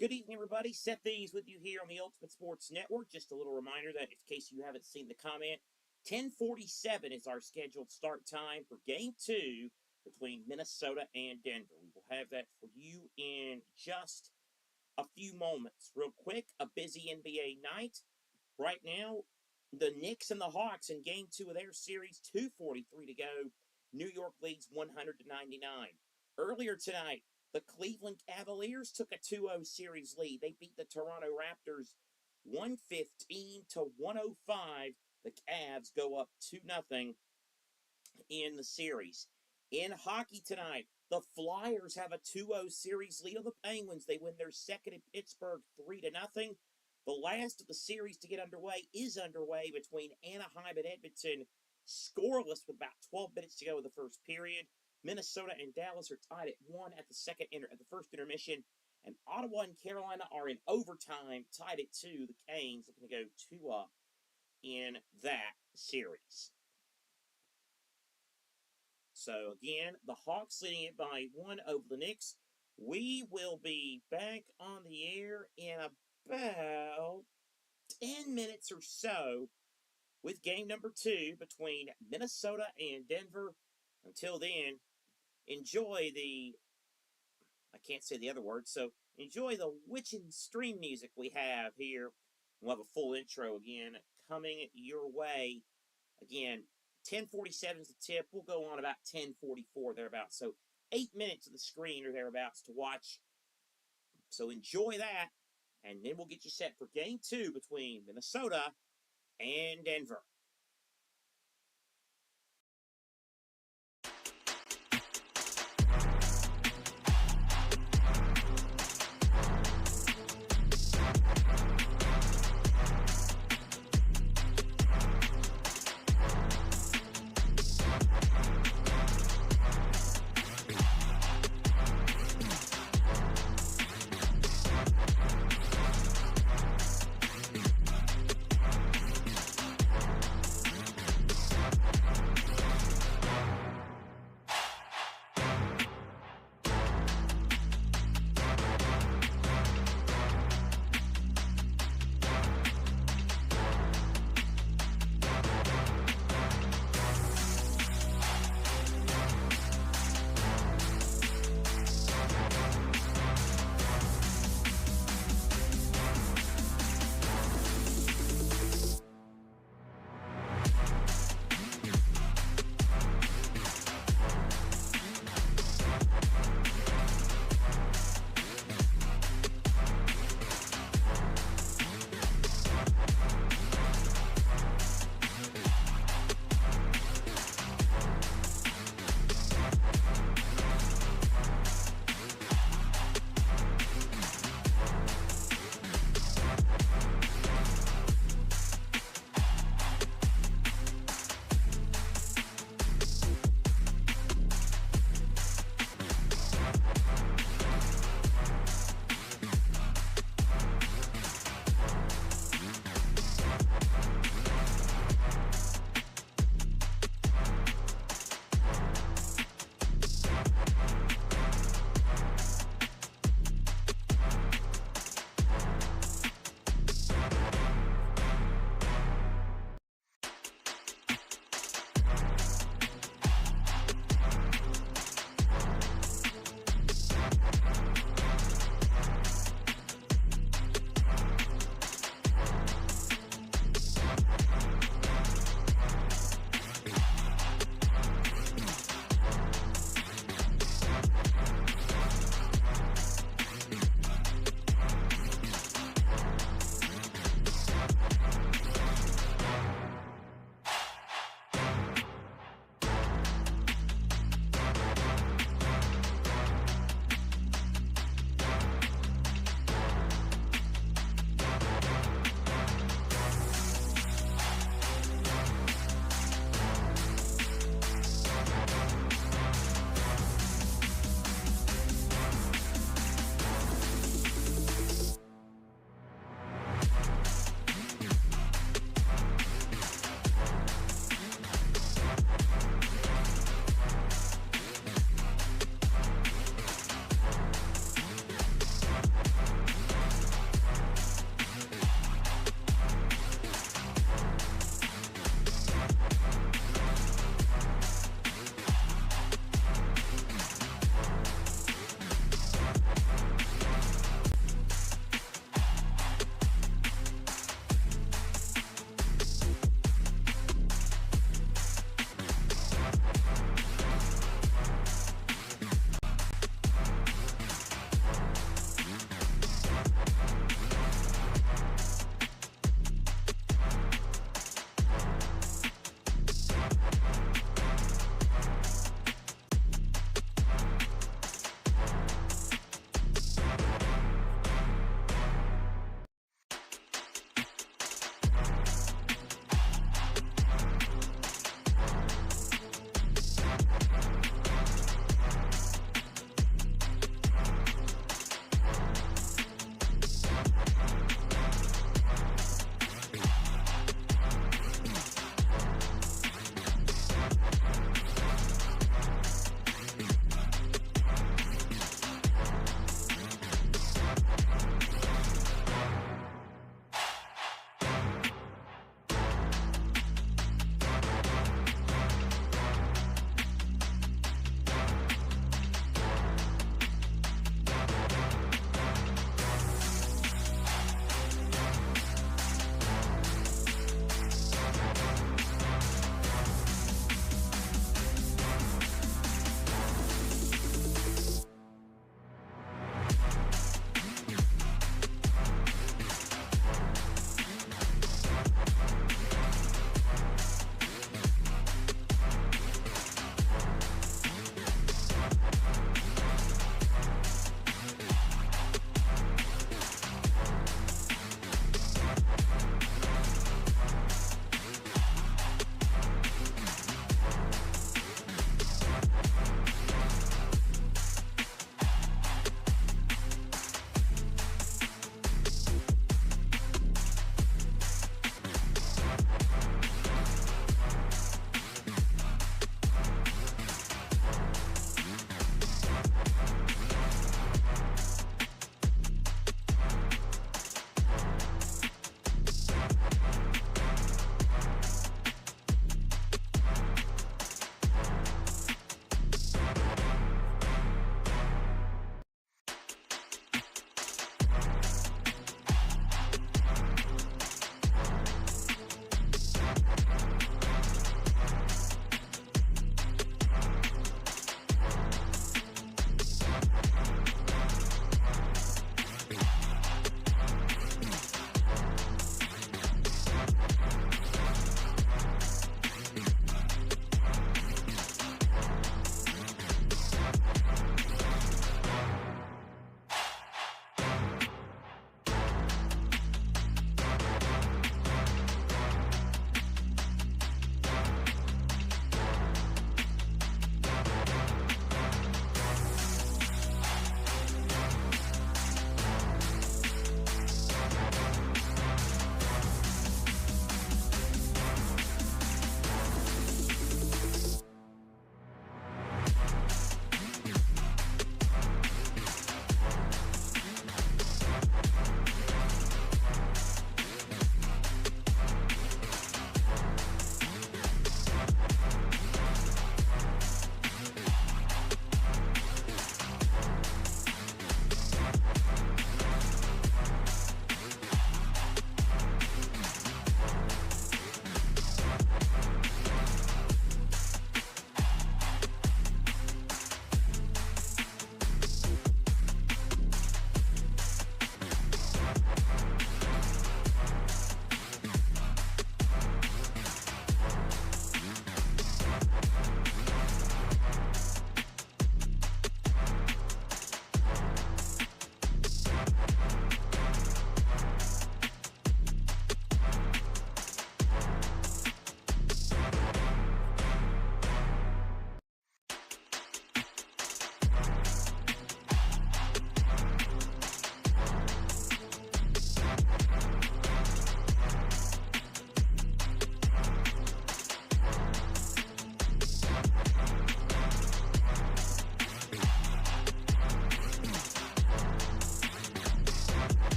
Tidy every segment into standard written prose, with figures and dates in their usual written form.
Good evening, everybody. Seth Thieves with you here on the Ultimate Sports Network. Just a little reminder that, in case you haven't seen the comment, 10:47 is our scheduled start time for Game 2 between Minnesota and Denver. We will have that for you in just a few moments. Real quick, a busy NBA night. Right now, the Knicks and the Hawks in Game 2 of their series, 2:43 to go. New York leads 100-99. Earlier tonight, the Cleveland Cavaliers took a 2-0 series lead. They beat the Toronto Raptors 115-105. The Cavs go up 2-0 in the series. In hockey tonight, the Flyers have a 2-0 series lead on the Penguins. They win their second in Pittsburgh 3-0. The last of the series to get underway is underway between Anaheim and Edmonton, scoreless with about 12 minutes to go in the first period. Minnesota and Dallas are tied at 1 at the first intermission, and Ottawa and Carolina are in overtime, tied at 2. The Canes looking to go 2-up in that series. So again, the Hawks leading it by 1 over the Knicks. We will be back on the air in about 10 minutes or so with game number 2 between Minnesota and Denver. Until then, enjoy I can't say the other word, so enjoy the witching stream music we have here. We'll have a full intro again coming your way. Again, 10:47 is the tip. We'll go on about 10:44 thereabouts. So 8 minutes of the screen or thereabouts to watch. So enjoy that, and then we'll get you set for game 2 between Minnesota and Denver.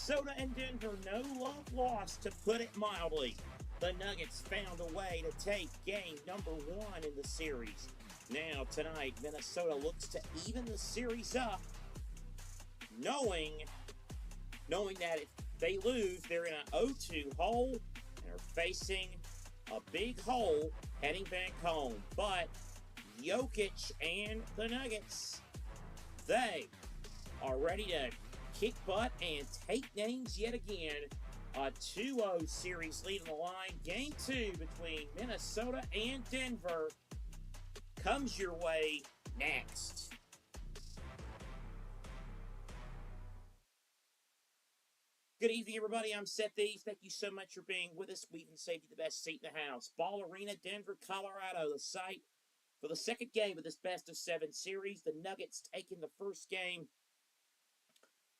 Minnesota and Denver, no love lost, to put it mildly. The Nuggets found a way to take game number 1 in the series. Now, tonight, Minnesota looks to even the series up, knowing that if they lose, they're in an 0-2 hole and are facing a big hole heading back home. But Jokic and the Nuggets, they are ready to kick butt and take names yet again. A 2-0 series lead on the line. Game 2 between Minnesota and Denver comes your way next. Good evening, everybody. I'm Seth Eves. Thank you so much for being with us. We even saved you the best seat in the house. Ball Arena, Denver, Colorado, the site for the second game of this best-of-7 series. The Nuggets taking the first game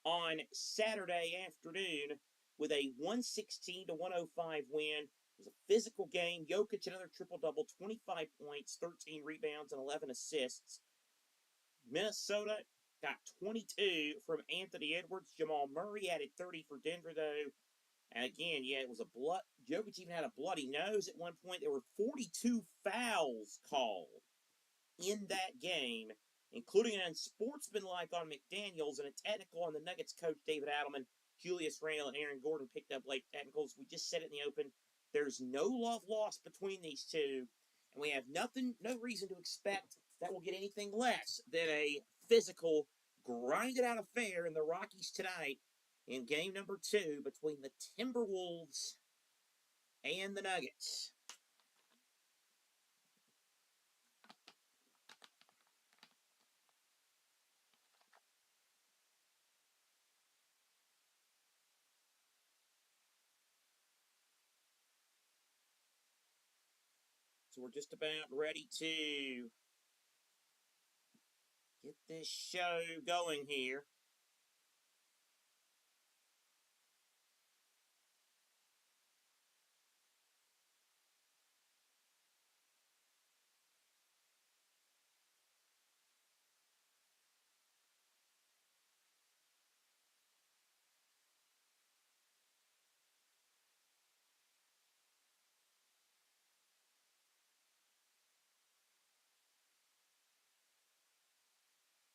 on Saturday afternoon with a 116-105 win. It was a physical game. Jokic, another triple-double, 25 points, 13 rebounds, and 11 assists. Minnesota got 22 from Anthony Edwards. Jamal Murray added 30 for Denver, though. And again, it was a blood. Jokic even had a bloody nose at one point. There were 42 fouls called in that game, including an unsportsmanlike on McDaniels and a technical on the Nuggets coach David Adelman. Julius Randle and Aaron Gordon picked up late technicals. We just said it in the open. There's no love lost between these two, and we have no reason to expect that we'll get anything less than a physical, grinded out affair in the Rockies tonight in game number 2 between the Timberwolves and the Nuggets. So we're just about ready to get this show going here.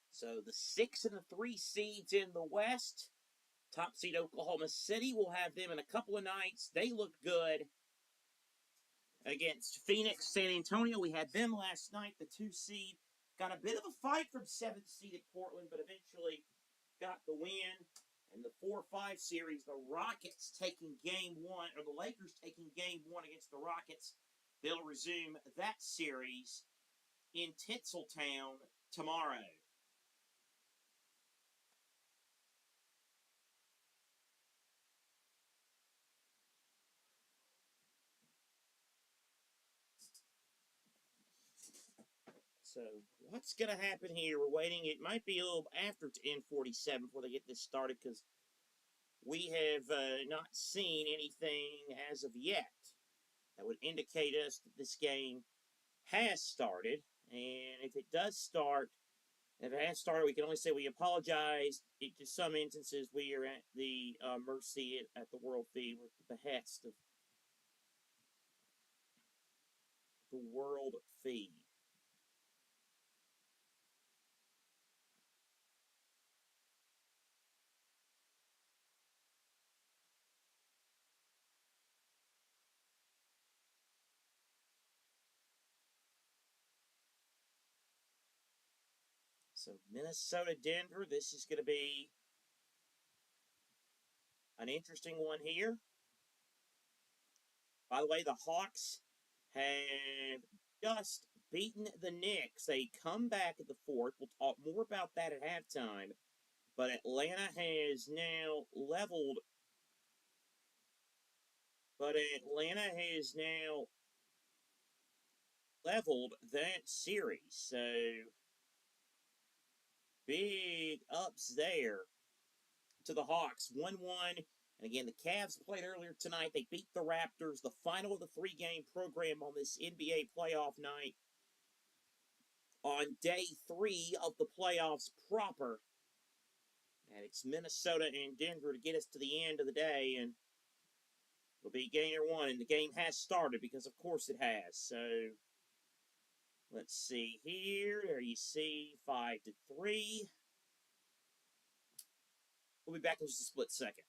So the 6 and the 3 seeds in the West, top seed Oklahoma City, will have them in a couple of nights. They looked good against Phoenix. San Antonio, we had them last night, the 2 seed. Got a bit of a fight from 7th seeded Portland, but eventually got the win. And the 4-5 series, the Rockets taking game 1, or the Lakers taking game 1 against the Rockets. They'll resume that series in Tinseltown tomorrow. So what's going to happen here? We're waiting. It might be a little after 10:47 before they get this started because we have not seen anything as of yet that would indicate us that this game has started. And if it does start, if it has started, we can only say we apologize. To some instances, we are at the mercy at the world feed. We're at the behest of the world feed. So Minnesota, Denver, this is going to be an interesting one here. By the way, the Hawks have just beaten the Knicks. They come back at the 4th. We'll talk more about that at halftime. But Atlanta has now leveled. That series. So big ups there to the Hawks. 1-1. And again, the Cavs played earlier tonight. They beat the Raptors. The final of the 3-game program on this NBA playoff night. On day 3 of the playoffs proper. And it's Minnesota and Denver to get us to the end of the day, and it'll be game one. And the game has started because, of course, it has. So let's see here. There you see 5-3. We'll be back in just a split second.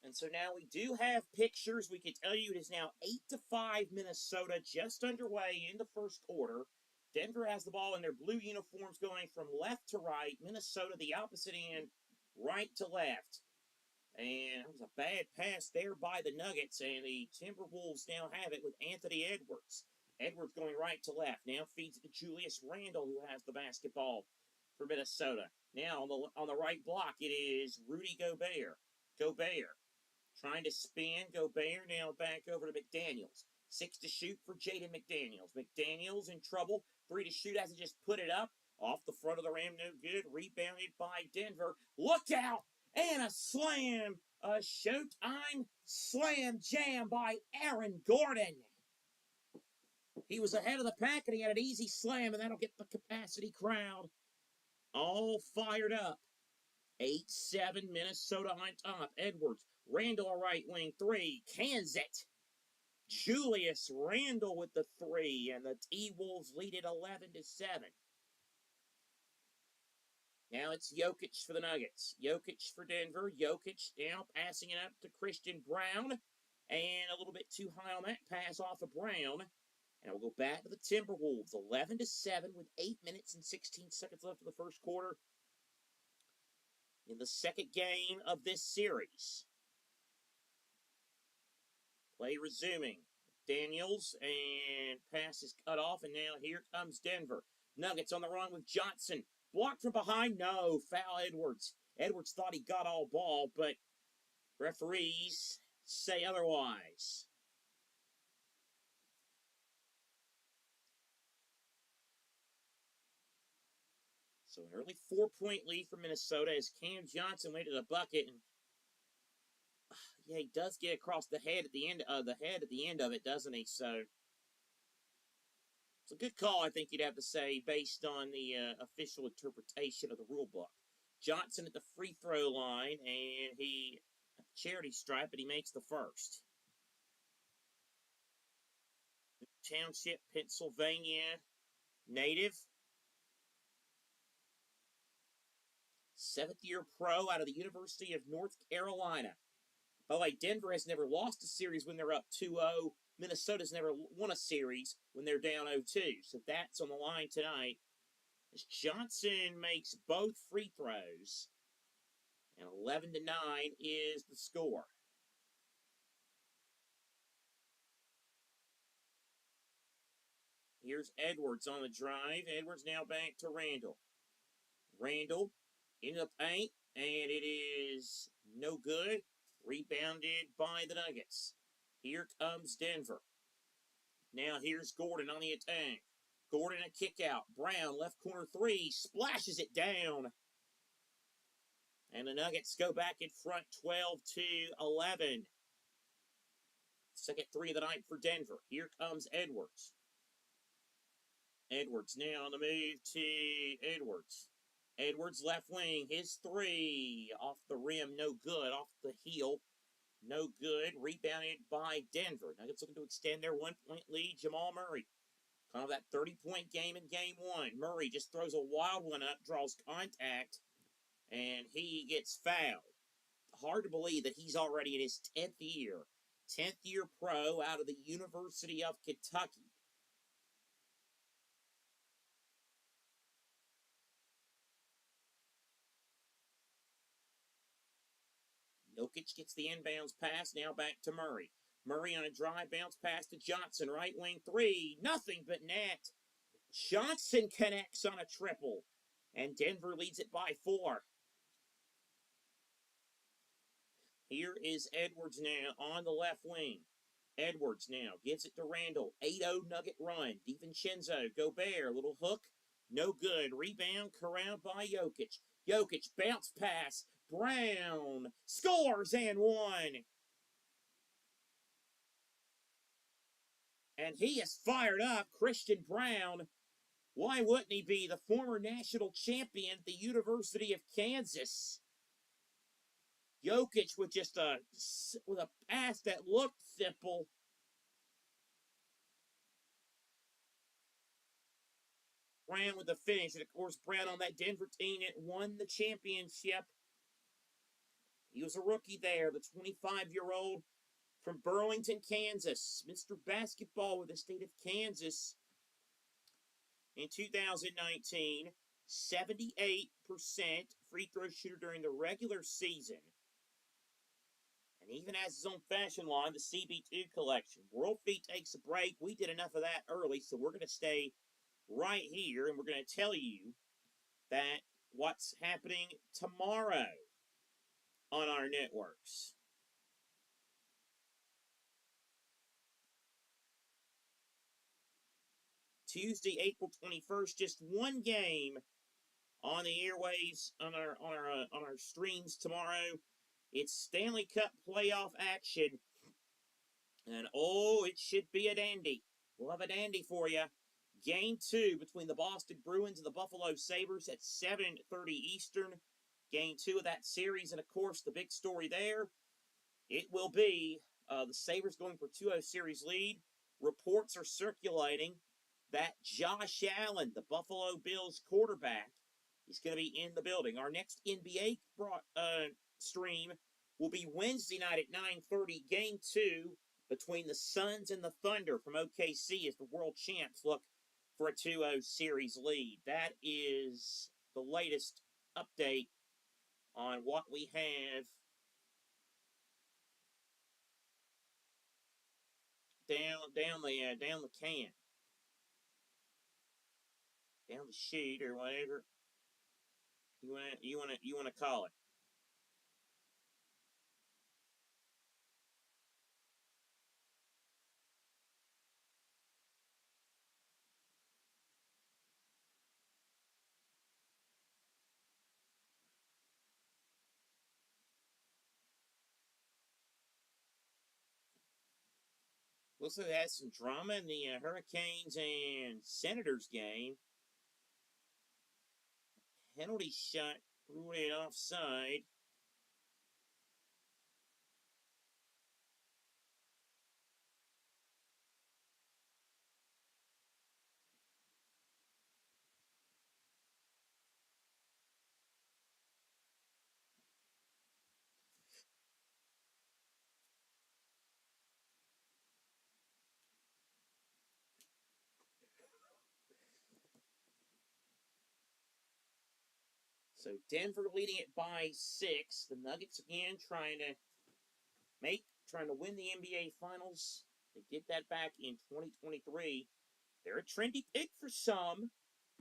And so now we do have pictures. We can tell you it is now 8-5 Minnesota, just underway in the first quarter. Denver has the ball in their blue uniforms going from left to right. Minnesota, the opposite end, right to left. And it was a bad pass there by the Nuggets, and the Timberwolves now have it with Anthony Edwards. Edwards going right to left. Now feeds it to Julius Randle, who has the basketball for Minnesota. Now on the right block, it is Rudy Gobert. Gobert trying to spin. Gobert now back over to McDaniels. 6 to shoot for Jaden McDaniels. McDaniels in trouble. 3 to shoot as he just put it up. Off the front of the rim, no good. Rebounded by Denver. Look out! And a slam. A Showtime slam jam by Aaron Gordon. He was ahead of the pack and he had an easy slam, and that'll get the capacity crowd all fired up. 8-7 Minnesota on top. Edwards. Randle right wing 3. Cans it. Julius Randle with the 3. And the T-Wolves lead it 11-7. Now it's Jokic for the Nuggets. Jokic for Denver. Jokic now passing it up to Christian Braun. And a little bit too high on that pass off of Brown. And we'll go back to the Timberwolves. 11-7 with 8 minutes and 16 seconds left of the first quarter. In the second game of this series. Play resuming. Daniels, and pass is cut off, and now here comes Denver. Nuggets on the run with Johnson. Blocked from behind. No, foul Edwards. Edwards thought he got all ball, but referees say otherwise. So an early 4-point lead for Minnesota as Cam Johnson went to the bucket, and yeah, he does get across the head at the end of it, doesn't he? So it's a good call, I think you'd have to say, based on the official interpretation of the rule book. Johnson at the free throw line, and he charity stripe, but he makes the first. Township, Pennsylvania native. 7th-year pro out of the University of North Carolina. By the way, Denver has never lost a series when they're up 2-0. Minnesota's never won a series when they're down 0-2. So that's on the line tonight. As Johnson makes both free throws. And 11-9 is the score. Here's Edwards on the drive. Edwards now back to Randle. Randle in the paint, and it is no good. Rebounded by the Nuggets. Here comes Denver. Now here's Gordon on the attack. Gordon a kick out. Brown left corner 3. Splashes it down. And the Nuggets go back in front 12-11. Second three of the night for Denver. Here comes Edwards. Edwards now on the move to Edwards. Edwards left wing, his three off the rim, no good. Off the heel, no good. Rebounded by Denver. Nuggets looking to extend their 1-point lead. Jamal Murray. Kind of that 30-point game in game one. Murray just throws a wild one up, draws contact, and he gets fouled. Hard to believe that he's already in his 10th year. 10th year pro out of the University of Kentucky. Jokic gets the inbounds pass, now back to Murray. Murray on a drive, bounce pass to Johnson, right wing three, nothing but net. Johnson connects on a triple, and Denver leads it by 4. Here is Edwards now on the left wing. Edwards now gives it to Randall. 8-0 Nugget run. DiVincenzo, Gobert, little hook, no good. Rebound corralled by Jokic. Jokic bounce pass. Brown scores and one. And he is fired up. Christian Brown. Why wouldn't he be the former national champion at the University of Kansas? Jokic with just a pass that looked simple. Brown with the finish. And of course, Brown on that Denver team that won the championship. He was a rookie there, the 25-year-old from Burlington, Kansas. Mr. Basketball with the state of Kansas in 2019. 78% free throw shooter during the regular season. And even has his own fashion line, the CB2 collection. World Feet takes a break. We did enough of that early, so we're going to stay right here, and we're going to tell you that what's happening tomorrow on our networks. Tuesday, April 21st, just one game on the airwaves on our streams tomorrow. It's Stanley Cup playoff action, and oh, it should be a dandy. We'll have a dandy for you. Game 2 between the Boston Bruins and the Buffalo Sabres at 7:30 Eastern. Game 2 of that series, and of course, the big story there, it will be the Sabres going for 2-0 series lead. Reports are circulating that Josh Allen, the Buffalo Bills quarterback, is going to be in the building. Our next NBA stream will be Wednesday night at 9:30, Game 2 between the Suns and the Thunder from OKC as the world champs look for a 2-0 series lead. That is the latest update on what we have down the can, down the chute or whatever you want to call it. Looks like they had some drama in the Hurricanes and Senators game. Penalty shot ruled it offside. So Denver leading it by 6. The Nuggets again trying to win the NBA Finals. They did that back in 2023. They're a trendy pick for some.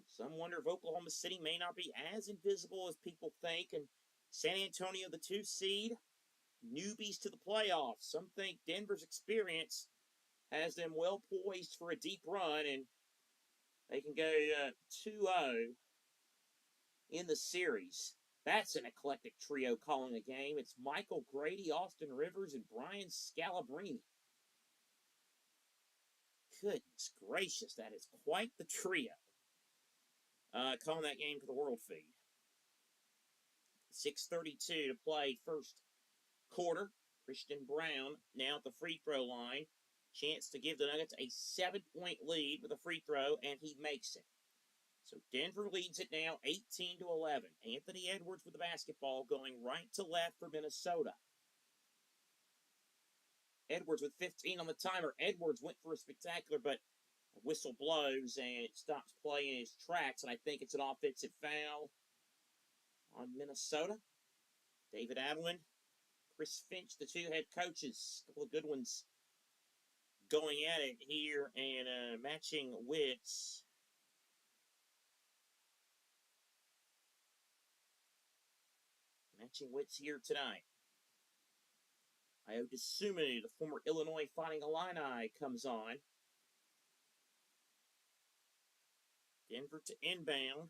Some wonder if Oklahoma City may not be as invisible as people think. And San Antonio, the 2 seed, newbies to the playoffs. Some think Denver's experience has them well poised for a deep run, and they can go 2-0 in the series. That's an eclectic trio calling a game. It's Michael Grady, Austin Rivers, and Brian Scalabrine. Goodness gracious, that is quite the trio. Calling that game to the World Feed. 6:32 to play first quarter. Christian Braun now at the free throw line. Chance to give the Nuggets a 7-point lead with a free throw, and he makes it. So Denver leads it now 18-11. Anthony Edwards with the basketball going right to left for Minnesota. Edwards with 15 on the timer. Edwards went for a spectacular, but a whistle blows and it stops play in his tracks, and I think it's an offensive foul on Minnesota. David Adelman, Chris Finch, the two head coaches, a couple of good ones going at it here and matching wits. Matching wits here tonight. Ayo Dosunmu, the former Illinois Fighting Illini, comes on. Denver to inbound.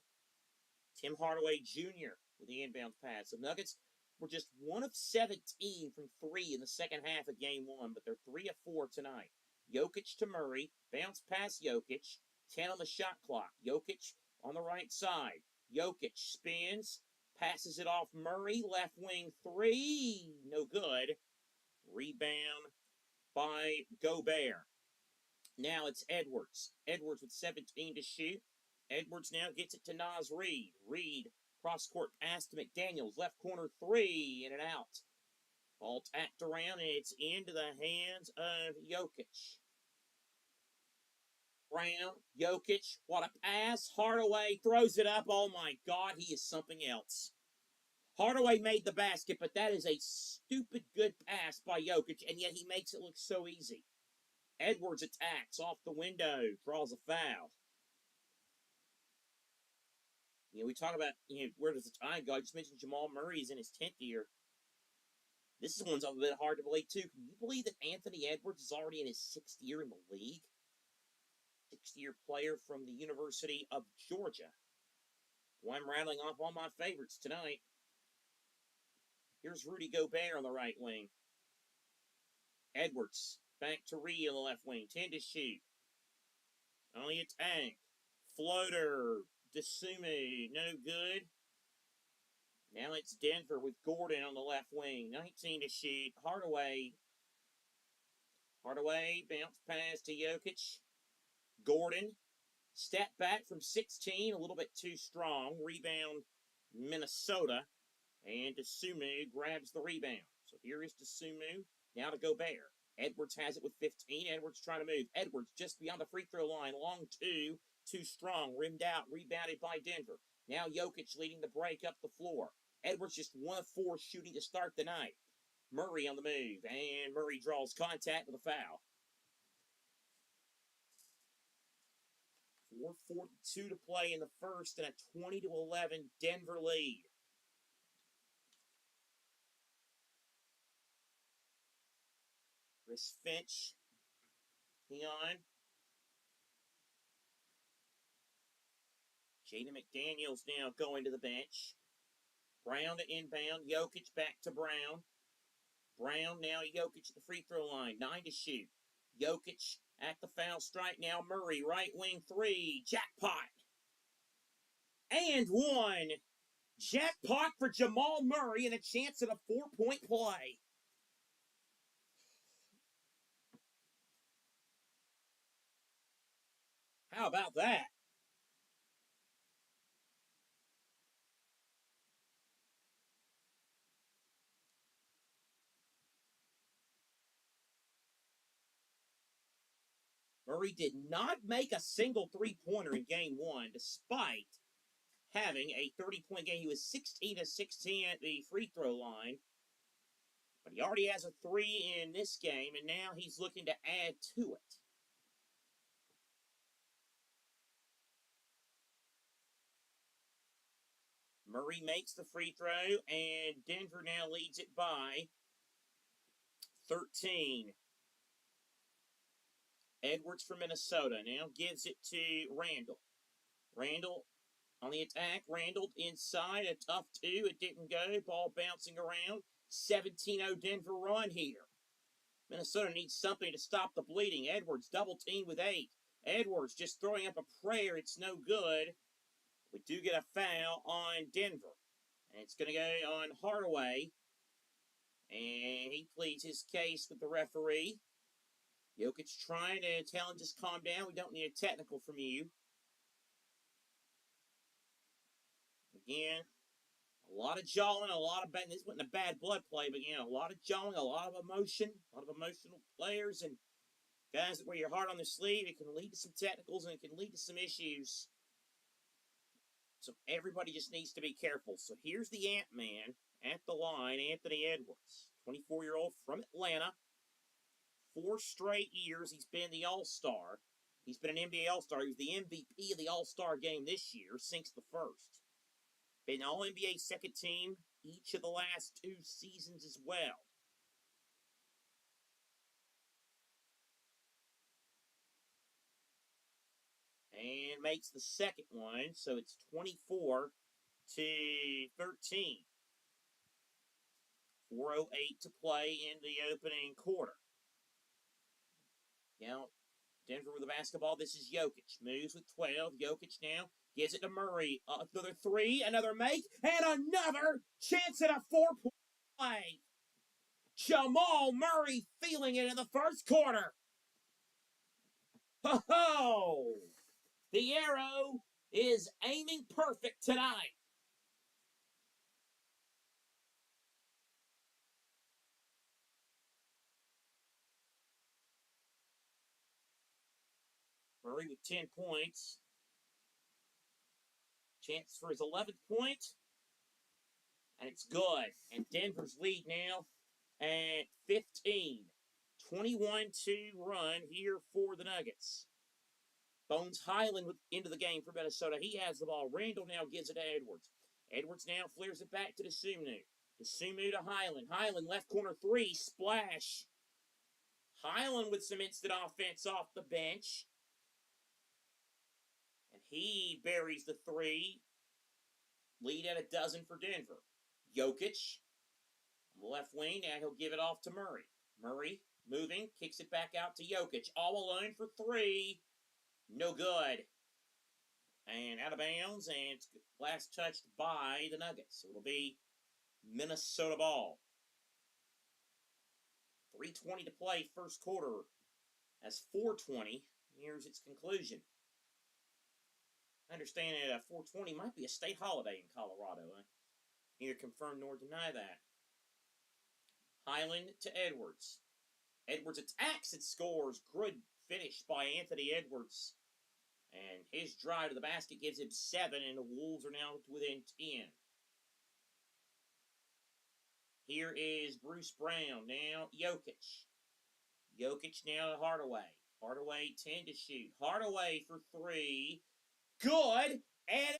Tim Hardaway Jr. with the inbound pass. The Nuggets were just 1 of 17 from 3 in the second half of game 1, but they're 3 of 4 tonight. Jokic to Murray. Bounce past Jokic. 10 on the shot clock. Jokic on the right side. Jokic spins. Passes it off Murray. Left wing 3. No good. Rebound by Gobert. Now it's Edwards. Edwards with 17 to shoot. Edwards now gets it to Naz Reid. Reid, cross-court pass to McDaniels. Left corner 3, in and out. Ball tapped around, and it's into the hands of Jokic. Brown, Jokic, what a pass. Hardaway throws it up. Oh, my God, he is something else. Hardaway made the basket, but that is a stupid good pass by Jokic, and yet he makes it look so easy. Edwards attacks off the window, draws a foul. We talk about, where does the time go? I just mentioned Jamal Murray is in his 10th year. This one's a bit hard to believe, too. Can you believe that Anthony Edwards is already in his 6th year in the league? 6th-year player from the University of Georgia. Well, I'm rattling off all my favorites tonight. Here's Rudy Gobert on the right wing. Edwards back to Reed on the left wing. 10 to shoot. On the attack. Floater. Dosunmu. No good. Now it's Denver with Gordon on the left wing. 19 to shoot. Hardaway. Bounce pass to Jokic. Gordon. Step back from 16. A little bit too strong. Rebound Minnesota. And Dosunmu grabs the rebound. So here is Dosunmu. Now to Gobert. Edwards has it with 15. Edwards trying to move. Edwards just beyond the free throw line. Long 2. Too strong. Rimmed out. Rebounded by Denver. Now Jokic leading the break up the floor. Edwards just 1 of 4 shooting to start the night. Murray on the move. And Murray draws contact with a foul. 4:42 to play in the first and a 20-11 Denver lead. Chris Finch, hang on. Jaden McDaniels now going to the bench. Brown to inbound. Jokic back to Brown. Brown now Jokic at the free throw line. 9 to shoot. Jokic at the foul stripe now. Murray, right wing 3. Jackpot. And 1. Jackpot for Jamal Murray and a chance at a 4-point play. How about that? Murray did not make a single three-pointer in game 1, despite having a 30-point game. He was 16 of 16 at the free throw line. But he already has a 3 in this game, and now he's looking to add to it. Murray makes the free throw, and Denver now leads it by 13. Edwards from Minnesota now gives it to Randall. Randall on the attack. Randall inside. A tough 2. It didn't go. Ball bouncing around. 17-0 Denver run here. Minnesota needs something to stop the bleeding. Edwards double teamed with 8. Edwards just throwing up a prayer. It's no good. We do get a foul on Denver. And it's going to go on Hardaway. And he pleads his case with the referee. Jokic trying to tell him, just calm down. We don't need a technical from you. Again, a lot of jawing, a lot of bad. This wasn't a bad blood play, but a lot of jawing, a lot of emotion, a lot of emotional players, and guys that wear your heart on their sleeve. It can lead to some technicals and it can lead to some issues. So everybody just needs to be careful. So here's the Ant-Man at the line, Anthony Edwards, 24-year-old from Atlanta. 4 straight years he's been the All-Star. He's been an NBA All-Star. He was the MVP of the All-Star game this year, since the first. Been All-NBA second team each of the last 2 seasons as well. And makes the second one, so it's 24-13. 4:08 to play in the opening quarter. Now, Denver with the basketball. This is Jokic. Moves with 12. Jokic now gives it to Murray. Another 3, another make, and another chance at a 4-point play. Jamal Murray feeling it in the first quarter. Ho-ho! The arrow is aiming perfect tonight. Murray with 10 points. Chance for his 11th point. And it's good. And Denver's lead now at 15. 21-2 run here for the Nuggets. Bones Highland into the game for Minnesota. He has the ball. Randall now gives it to Edwards. Edwards now flares it back to Dosunmu. Dosunmu to Highland. Highland left corner 3. Splash. Highland with some instant offense off the bench. And he buries the 3. Lead at a dozen for Denver. Jokic on the left wing. Now he'll give it off to Murray. Murray moving. Kicks it back out to Jokic. All alone for 3. No good. And out of bounds. And it's last touched by the Nuggets. So it'll be Minnesota ball. 3:20 to play first quarter. As 4:20 nears its conclusion. I understand that 4:20 might be a state holiday in Colorado. I neither confirm nor deny that. Highland to Edwards. Edwards attacks and scores. Good finish by Anthony Edwards. And his drive to the basket gives him 7, and the Wolves are now within 10. Here is Bruce Brown. Now Jokic. Jokic now to Hardaway. Hardaway 10 to shoot. Hardaway for 3. Good. And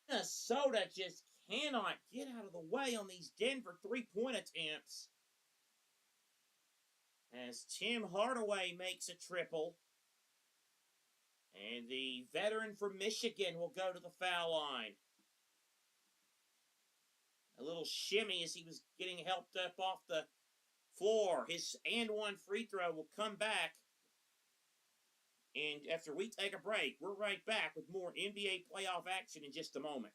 Minnesota just cannot get out of the way on these Denver 3-point attempts. As Tim Hardaway makes a triple. And the veteran from Michigan will go to the foul line. A little shimmy as he was getting helped up off the floor. His and 1 free throw will come back. And after we take a break, we're right back with more NBA playoff action in just a moment.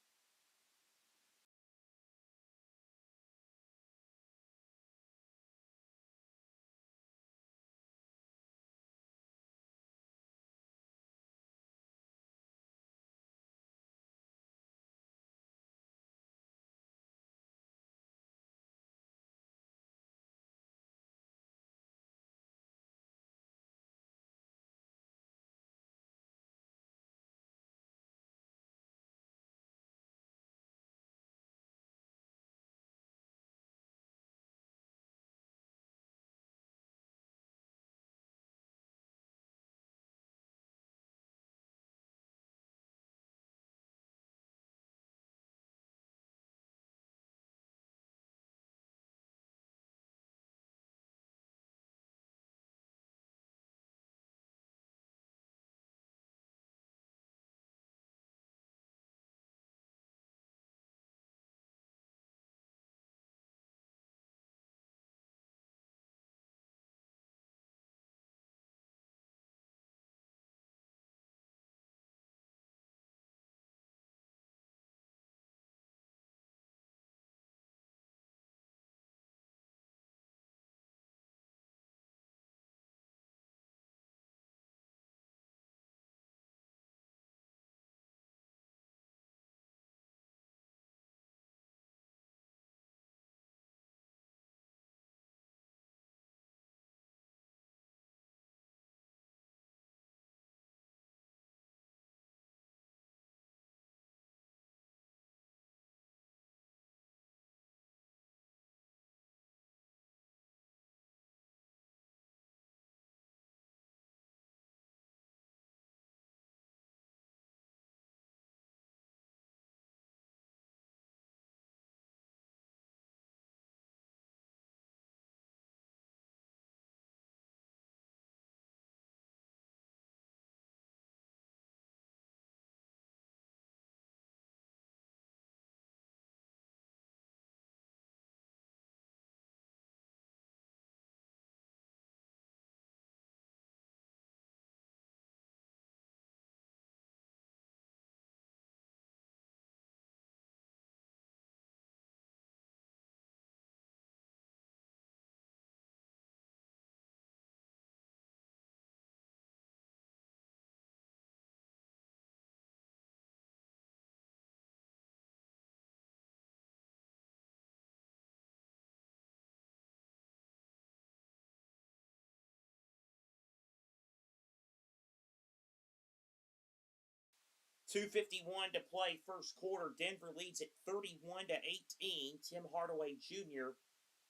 2:51 to play first quarter. Denver leads at 31-18. Tim Hardaway Jr.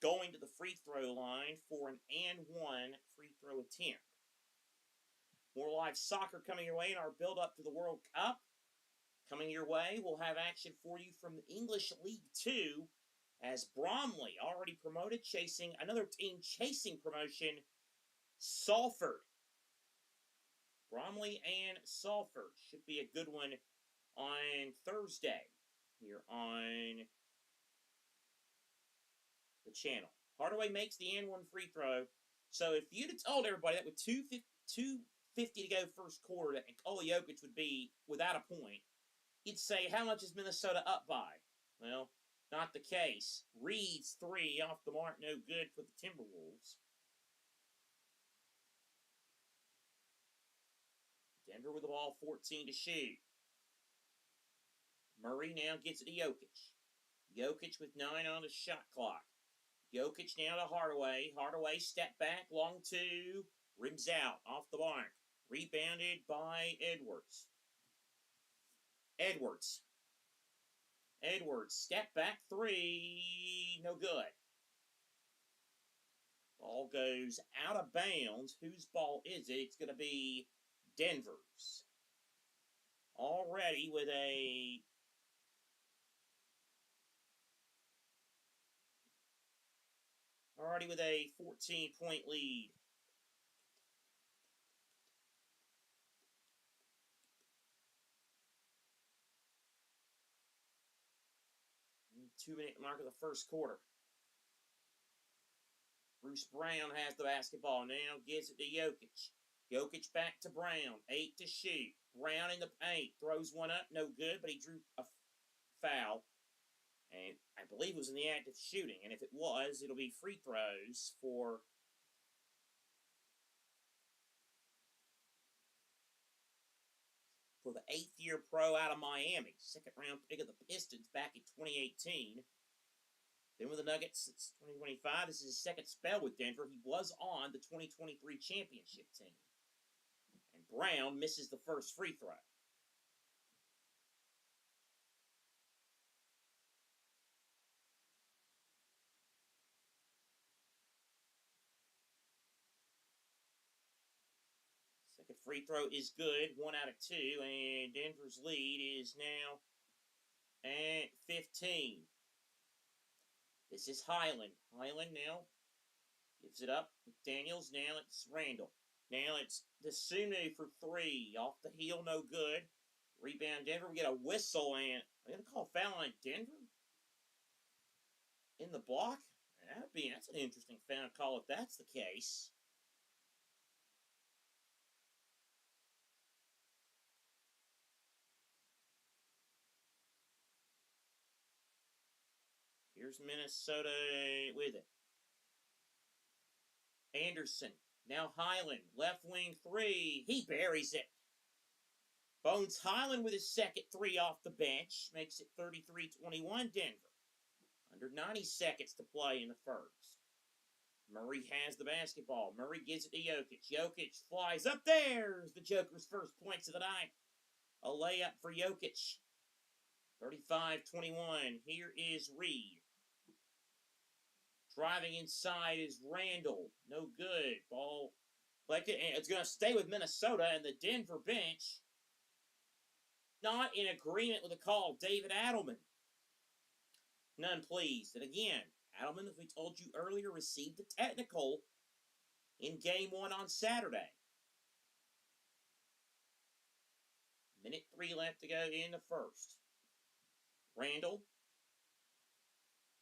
going to the free throw line for an and one free throw attempt. More live soccer coming your way in our build-up to the World Cup. Coming your way, we'll have action for you from the English League 2 as Bromley, already promoted, chasing another team chasing promotion, Salford. Bromley and Salford should be a good one on Thursday here on the channel. Hardaway makes the and one free throw. So if you'd have told everybody that with 2:50 to go first quarter that Nikola Jokic would be without a point, you'd say, how much is Minnesota up by? Well, not the case. Reed's 3 off the mark, no good for the Timberwolves. Denver with the ball, 14 to shoot. Murray now gets it to Jokic. Jokic with 9 on the shot clock. Jokic now to Hardaway. Hardaway step back, long 2. Rims out, off the mark. Rebounded by Edwards. Edwards, step back 3, no good. Ball goes out of bounds. Whose ball is it? It's going to be Denver's. Already with a 14-point lead. Two-minute mark of the first quarter. Bruce Brown has the basketball now, gives it to Jokic. Jokic back to Brown, 8 to shoot. Brown in the paint, throws one up, no good, but he drew a foul. And I believe it was in the act of shooting. And if it was, it'll be free throws for the 8th-year pro out of Miami. Second-round pick of the Pistons back in 2018. Then with the Nuggets since 2025. This is his second spell with Denver. He was on the 2023 championship team. And Brown misses the first free throw. Second free throw is good, 1 out of 2, and Denver's lead is now at 15. This is Highland. Highland now gives it up. Daniels, now it's Randall. Now it's Desunu for 3. Off the heel, no good. Rebound Denver. We get a whistle, and I'm going to call a foul on Denver in the block. That's an interesting foul call if that's the case. Here's Minnesota with it. Anderson. Now Highland. Left wing 3. He buries it. Bones Highland with his second 3 off the bench. Makes it 33-21 Denver. Under 90 seconds to play in the first. Murray has the basketball. Murray gives it to Jokic. Jokic flies up. There's the Joker's first points of the night. A layup for Jokic. 35-21. Here is Reed. Driving inside is Randall. No good. Ball collected. And it's going to stay with Minnesota, and the Denver bench not in agreement with the call. David Adelman. None pleased. And again, Adelman, as we told you earlier, received a technical in Game 1 on Saturday. Minute 3 left to go in the first. Randall.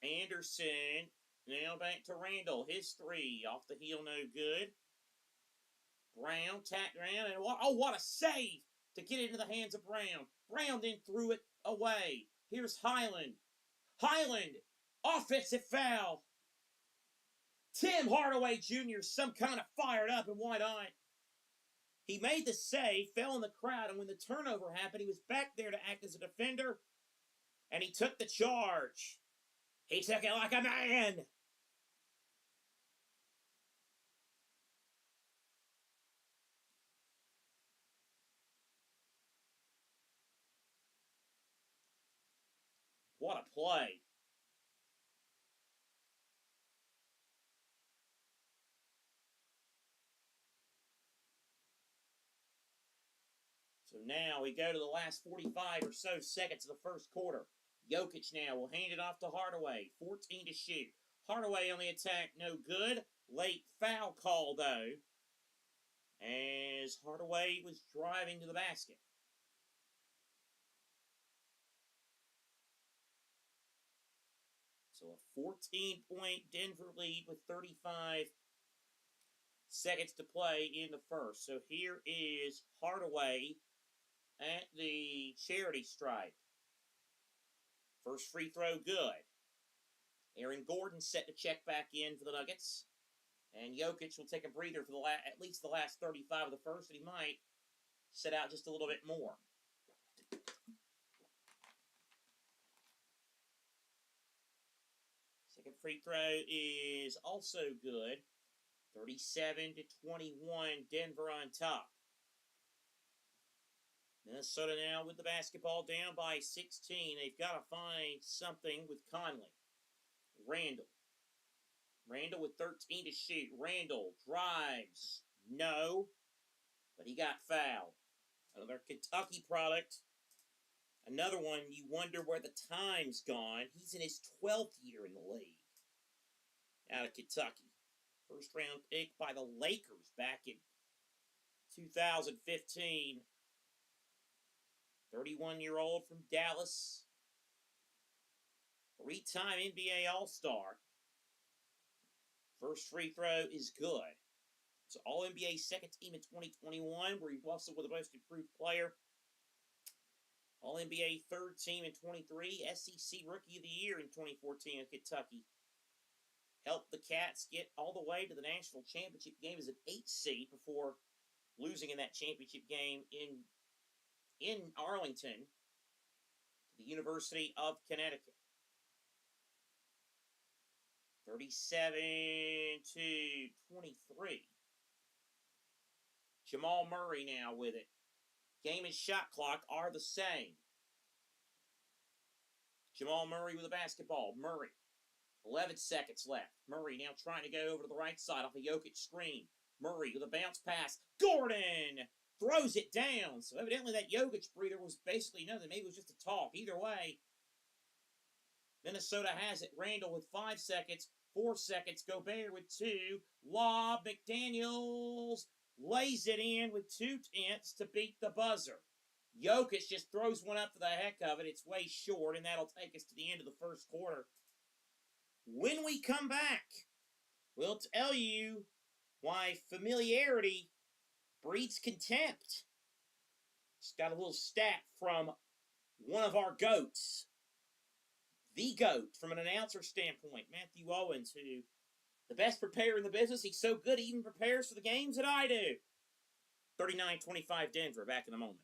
Anderson. Now back to Randall. His 3 off the heel, no good. Brown tapped around, and what a save to get it into the hands of Brown. Brown then threw it away. Here's Highland. Highland, offensive foul. Tim Hardaway Jr. some kind of fired up and wide-eyed. He made the save, fell in the crowd, and when the turnover happened, he was back there to act as a defender, and he took the charge. He took it like a man. What a play. So now we go to the last 45 or so seconds of the first quarter. Jokic now will hand it off to Hardaway. 14 to shoot. Hardaway on the attack, no good. Late foul call, though, as Hardaway was driving to the basket. So a 14-point Denver lead with 35 seconds to play in the first. So here is Hardaway at the charity stripe. First free throw, good. Aaron Gordon set to check back in for the Nuggets. And Jokic will take a breather for at least the last 35 of the first, and he might sit out just a little bit more. Second free throw is also good. 37 to 21, Denver on top. Minnesota now with the basketball down by 16. They've got to find something with Conley. Randall with 13 to shoot. Randall drives. No. But he got fouled. Another Kentucky product. Another one you wonder where the time's gone. He's in his 12th year in the league. Out of Kentucky. First round pick by the Lakers back in 2015. 31-year-old from Dallas. Three-time NBA All-Star. First free throw is good. So All-NBA second team in 2021, where he also was the most improved player. All-NBA third team in 23, SEC Rookie of the Year in 2014 in Kentucky. Helped the Cats get all the way to the national championship game as an 8 seed before losing in that championship game in Arlington to the University of Connecticut. 37 to 23. Jamal Murray now with it. Game and shot clock are the same. Jamal Murray with the basketball. Murray. 11 seconds left. Murray now trying to go over to the right side off a Jokic screen. Murray with a bounce pass. Gordon throws it down. So evidently that Jokic breather was basically nothing. Maybe it was just a talk. Either way, Minnesota has it. Randall with 5 seconds. 4 seconds. Gobert with 2. Lob. McDaniels lays it in with 2/10 to beat the buzzer. Jokic just throws one up for the heck of it. It's way short, and that'll take us to the end of the first quarter. When we come back, we'll tell you why familiarity breeds contempt. Just got a little stat from one of our GOATs. The GOAT, from an announcer standpoint, Matthew Owens, who the best preparer in the business. He's so good he even prepares for the games that I do. 39-25 Denver, back in a moment.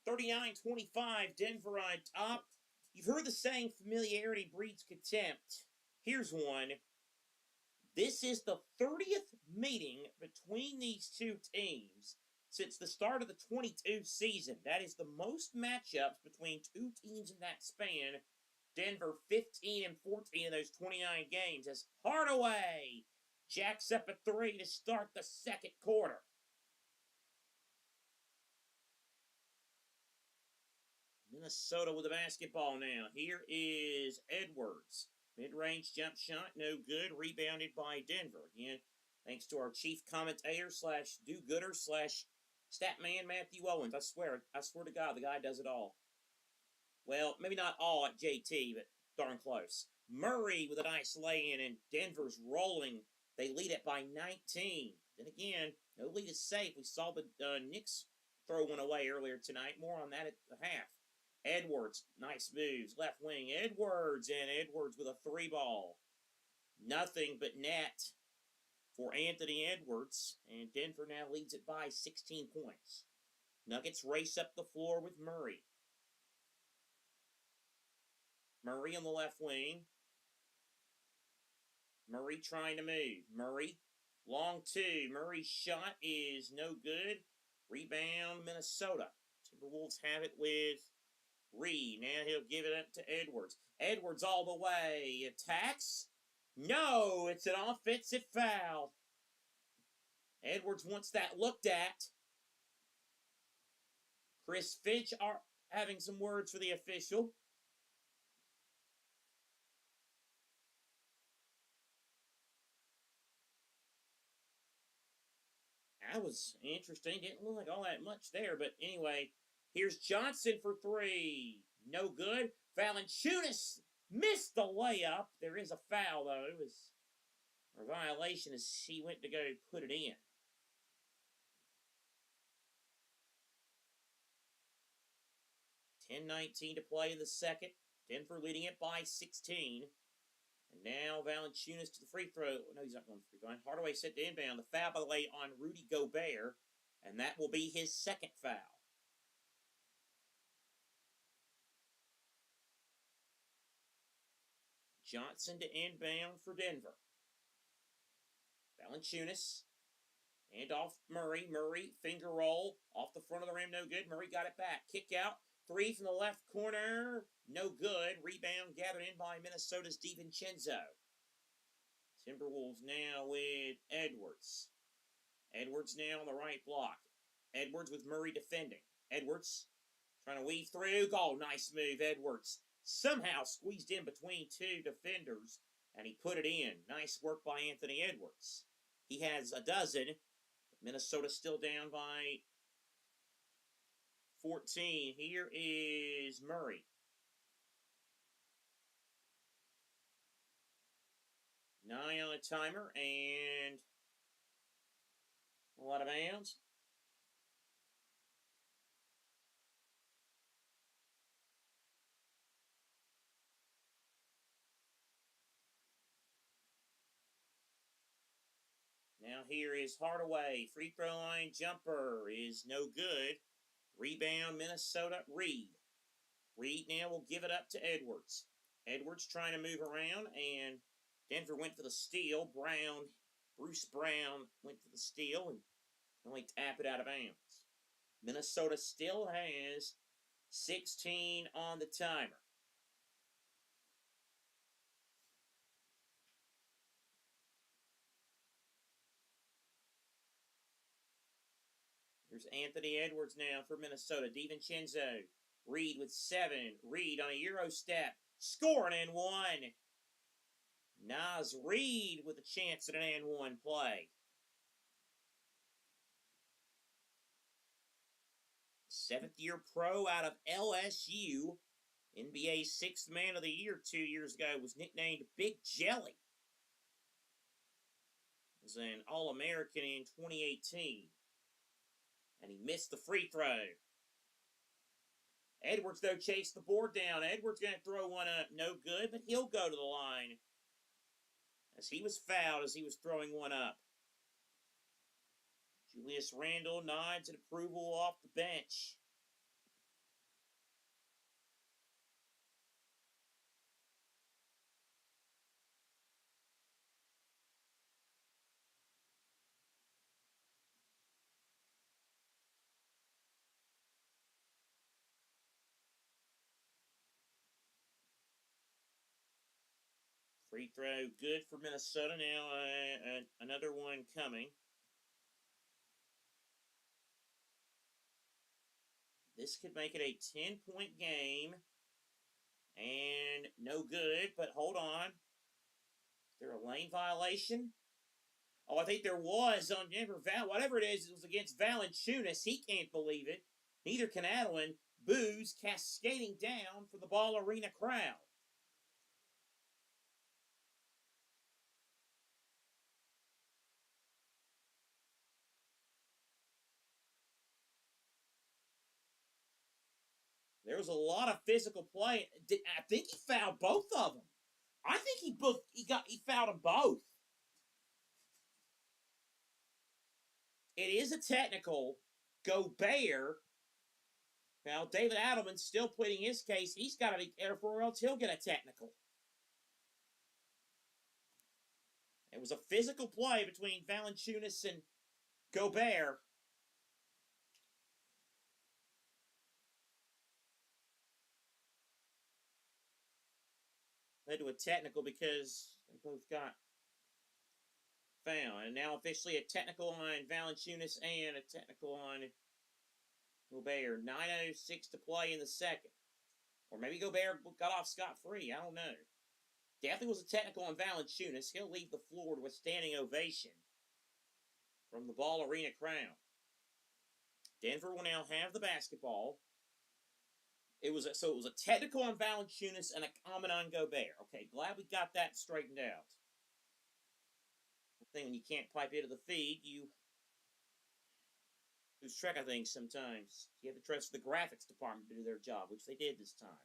39-25, Denver on top. You've heard the saying, familiarity breeds contempt. Here's one. This is the 30th meeting between these two teams since the start of the 22 season. That is the most matchups between two teams in that span. Denver 15-14 in those 29 games as Hardaway jacks up a three to start the second quarter. Minnesota with the basketball now. Here is Edwards. Mid-range jump shot, no good. Rebounded by Denver. Again, thanks to our chief commentator slash do-gooder slash stat man Matthew Owens. I swear to God, the guy does it all. Well, maybe not all at JT, but darn close. Murray with a nice lay-in, and Denver's rolling. They lead it by 19. Then again, no lead is safe. We saw the Knicks throw one away earlier tonight. More on that at the half. Edwards, nice moves. Left wing, Edwards, and Edwards with a three ball. Nothing but net for Anthony Edwards, and Denver now leads it by 16 points. Nuggets race up the floor with Murray. Murray on the left wing. Murray trying to move. Murray, long two. Murray's shot is no good. Rebound, Minnesota. Timberwolves have it with Reed. Now he'll give it up to Edwards. Edwards all the way. Attacks. No, it's an offensive foul. Edwards wants that looked at. Chris Finch are having some words for the official. That was interesting. Didn't look like all that much there, but anyway, here's Johnson for three. No good. Valanciunas missed the layup. There is a foul, though. It was a violation as he went to go put it in. 10-19 to play in the second. Denver leading it by 16. And now Valanciunas to the free throw. No, he's not going to the free throw line. Hardaway set to inbound. The foul, by the way, on Rudy Gobert. And that will be his second foul. Johnson to inbound for Denver. Valanciunas. And off Murray. Murray, finger roll. Off the front of the rim, no good. Murray got it back. Kick out. Three from the left corner. No good. Rebound gathered in by Minnesota's DiVincenzo. Timberwolves now with Edwards. Edwards now on the right block. Edwards with Murray defending. Edwards trying to weave through. Oh, nice move, Edwards. Somehow squeezed in between two defenders, and he put it in. Nice work by Anthony Edwards. He has a dozen. Minnesota still down by 14. Here is Murray. 9 on the timer, and a lot of bounds. Now here is Hardaway. Free throw line jumper is no good. Rebound, Minnesota, Reed. Reed now will give it up to Edwards. Edwards trying to move around, and Denver went for the steal. Bruce Brown went for the steal and only tap it out of bounds. Minnesota still has 16 on the timer. Here's Anthony Edwards now for Minnesota. DiVincenzo. Reed with 7. Reed on a Euro step. Scoring and one. Naz Reed with a chance at an and one play. 7th-year pro out of LSU. NBA 6th Man of the Year 2 years ago. Was nicknamed Big Jelly. Was an All-American in 2018. And he missed the free throw. Edwards, though, chased the board down. Edwards going to throw one up. No good, but he'll go to the line. As he was fouled as he was throwing one up. Julius Randle nods in approval off the bench. Free throw good for Minnesota. Now another one coming. This could make it a 10-point game. And no good, but hold on. Is there a lane violation? Oh, I think there was on Denver Val. Whatever it is, it was against Valanciunas. He can't believe it. Neither can Adeline. Boos cascading down for the Ball Arena crowd. There was a lot of physical play. I think he fouled both of them. I think he fouled them both. It is a technical. Gobert. Now, David Adelman's still pleading his case. He's got to be careful or else he'll get a technical. It was a physical play between Valanciunas and Gobert. Led to a technical because they both got fouled. And now officially a technical on Valanciunas and a technical on Gobert. 9:06 to play in the second. Or maybe Gobert got off scot-free. I don't know. Definitely was a technical on Valanciunas. He'll leave the floor with a standing ovation from the Ball Arena crowd. Denver will now have the basketball. It was a technical on Valanciunas and a comment on Gobert. Okay, glad we got that straightened out. The thing when you can't pipe into the feed, you lose track of things sometimes. You have to trust the graphics department to do their job, which they did this time.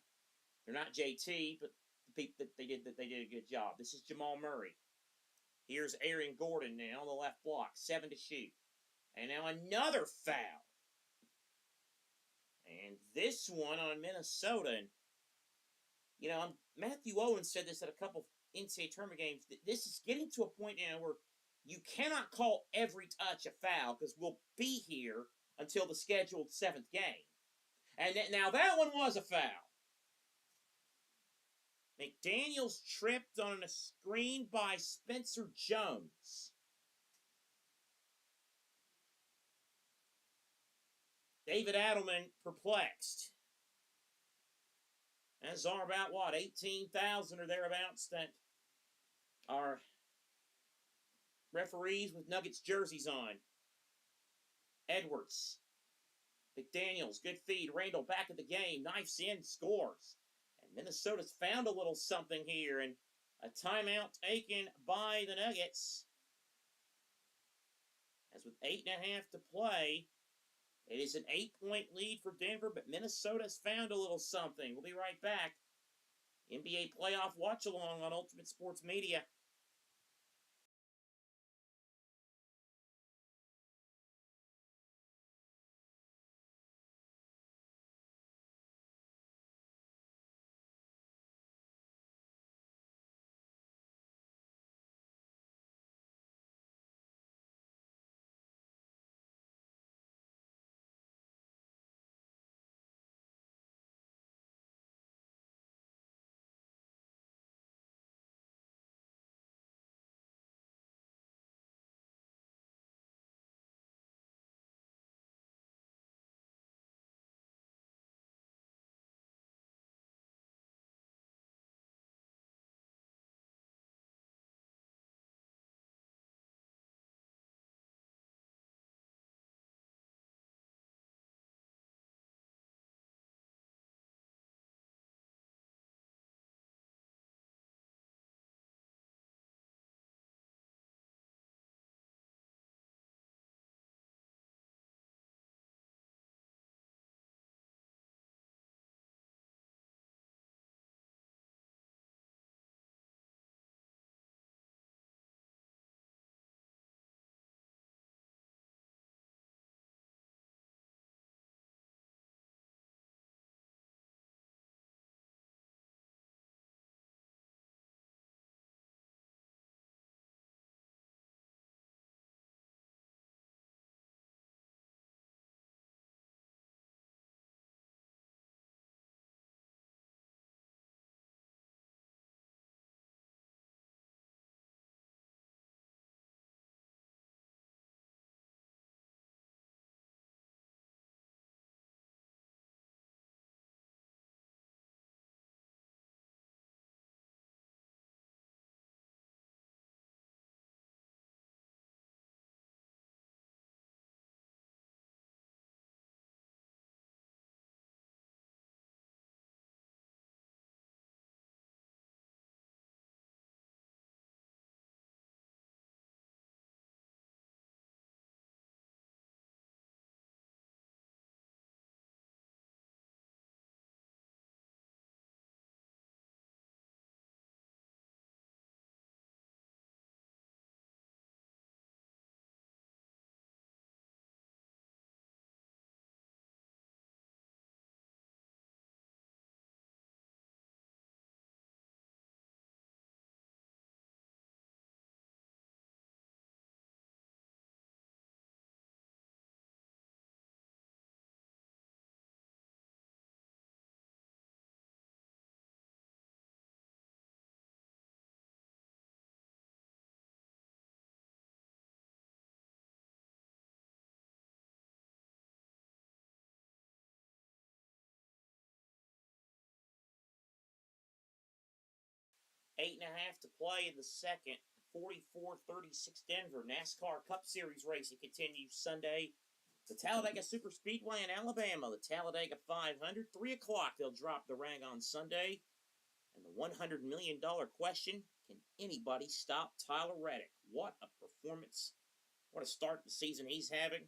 They're not JT, but the people that they did a good job. This is Jamal Murray. Here's Aaron Gordon now on the left block, 7 to shoot. And now another foul. And this one on Minnesota. And, you know, Matthew Owens said this at a couple NCAA tournament games. This is getting to a point now where you cannot call every touch a foul because we'll be here until the scheduled 7th game. And now that one was a foul. McDaniels tripped on a screen by Spencer Jones. David Adelman perplexed. Those are about, what, 18,000 or thereabouts that are referees with Nuggets jerseys on. Edwards. McDaniels, good feed. Randall back at the game. Knifes in, scores. And Minnesota's found a little something here. And a timeout taken by the Nuggets. As with 8.5 to play, it is an 8-point lead for Denver, but Minnesota's found a little something. We'll be right back. NBA Playoff Watchalong on Ultimate Sports Media. 8.5 to play in the second. 44-36 Denver. NASCAR Cup Series racing continues Sunday. The Talladega Superspeedway in Alabama. The Talladega 500. 3 o'clock they'll drop the rag on Sunday. And the $100 million question, can anybody stop Tyler Reddick? What a performance. What a start to the season he's having.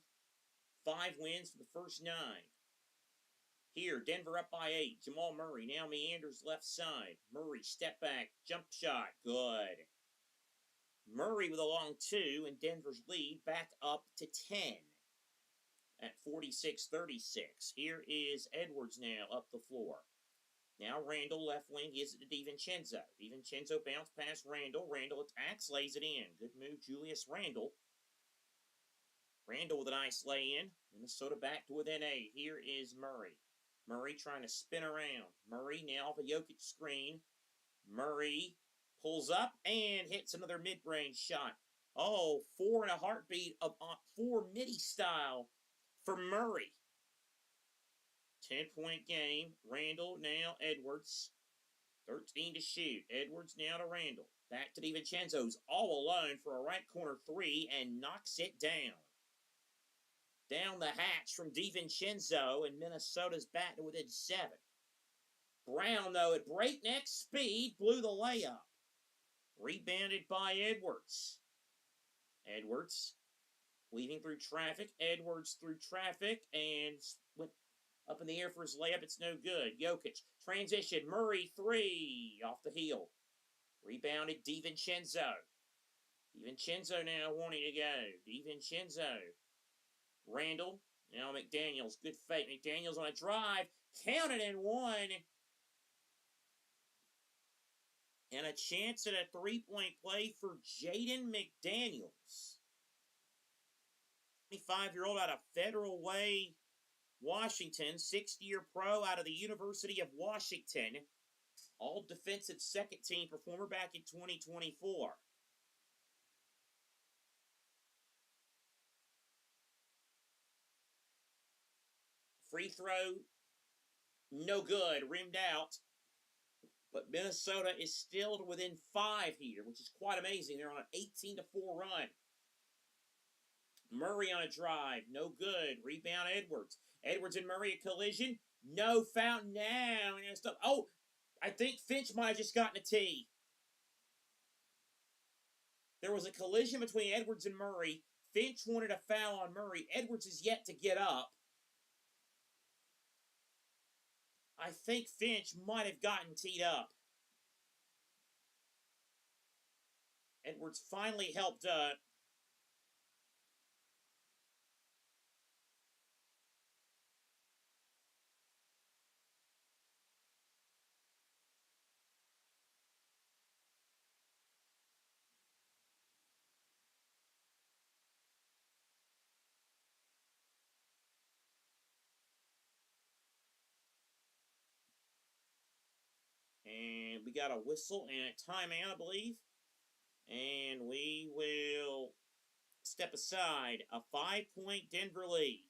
5 wins for the first 9. Here, Denver up by 8. Jamal Murray now meanders left side. Murray, step back, jump shot. Good. Murray with a long 2, and Denver's lead back up to 10 at 46-36. Here is Edwards now up the floor. Now Randall left wing gives it to DiVincenzo. DiVincenzo bounce past Randall. Randall attacks, lays it in. Good move, Julius Randall. Randall with a nice lay-in. Minnesota back to within 8. Here is Murray. Murray trying to spin around. Murray now off a Jokic screen. Murray pulls up and hits another mid-range shot. Oh, 4 in a heartbeat of 4 midi style for Murray. 10-point game. Randall now Edwards. 13 to shoot. Edwards now to Randall. Back to DiVincenzo's all alone for a right corner 3 and knocks it down. Down the hatch from DiVincenzo, and Minnesota's back to within 7. Brown, though, at breakneck speed, blew the layup. Rebounded by Edwards. Edwards weaving through traffic. Edwards through traffic and went up in the air for his layup. It's no good. Jokic. Transition. Murray 3 off the heel. Rebounded DiVincenzo. DiVincenzo now wanting to go. DiVincenzo. Randall. Now McDaniels. Good fake. McDaniels on a drive. Counted and 1. And a chance at a 3-point play for Jaden McDaniels. 25-year-old out of Federal Way, Washington. 6th-year pro out of the University of Washington. All-defensive second-team performer back in 2024. Free throw, no good, rimmed out. But Minnesota is still within 5 here, which is quite amazing. They're on an 18-4 run. Murray on a drive, no good. Rebound Edwards. Edwards and Murray a collision, no foul now. Oh, I think Finch might have just gotten a tee. There was a collision between Edwards and Murray. Finch wanted a foul on Murray. Edwards is yet to get up. I think Finch might have gotten teed up. Edwards finally helped and we got a whistle and a timeout, I believe. And we will step aside. A 5-point Denver lead.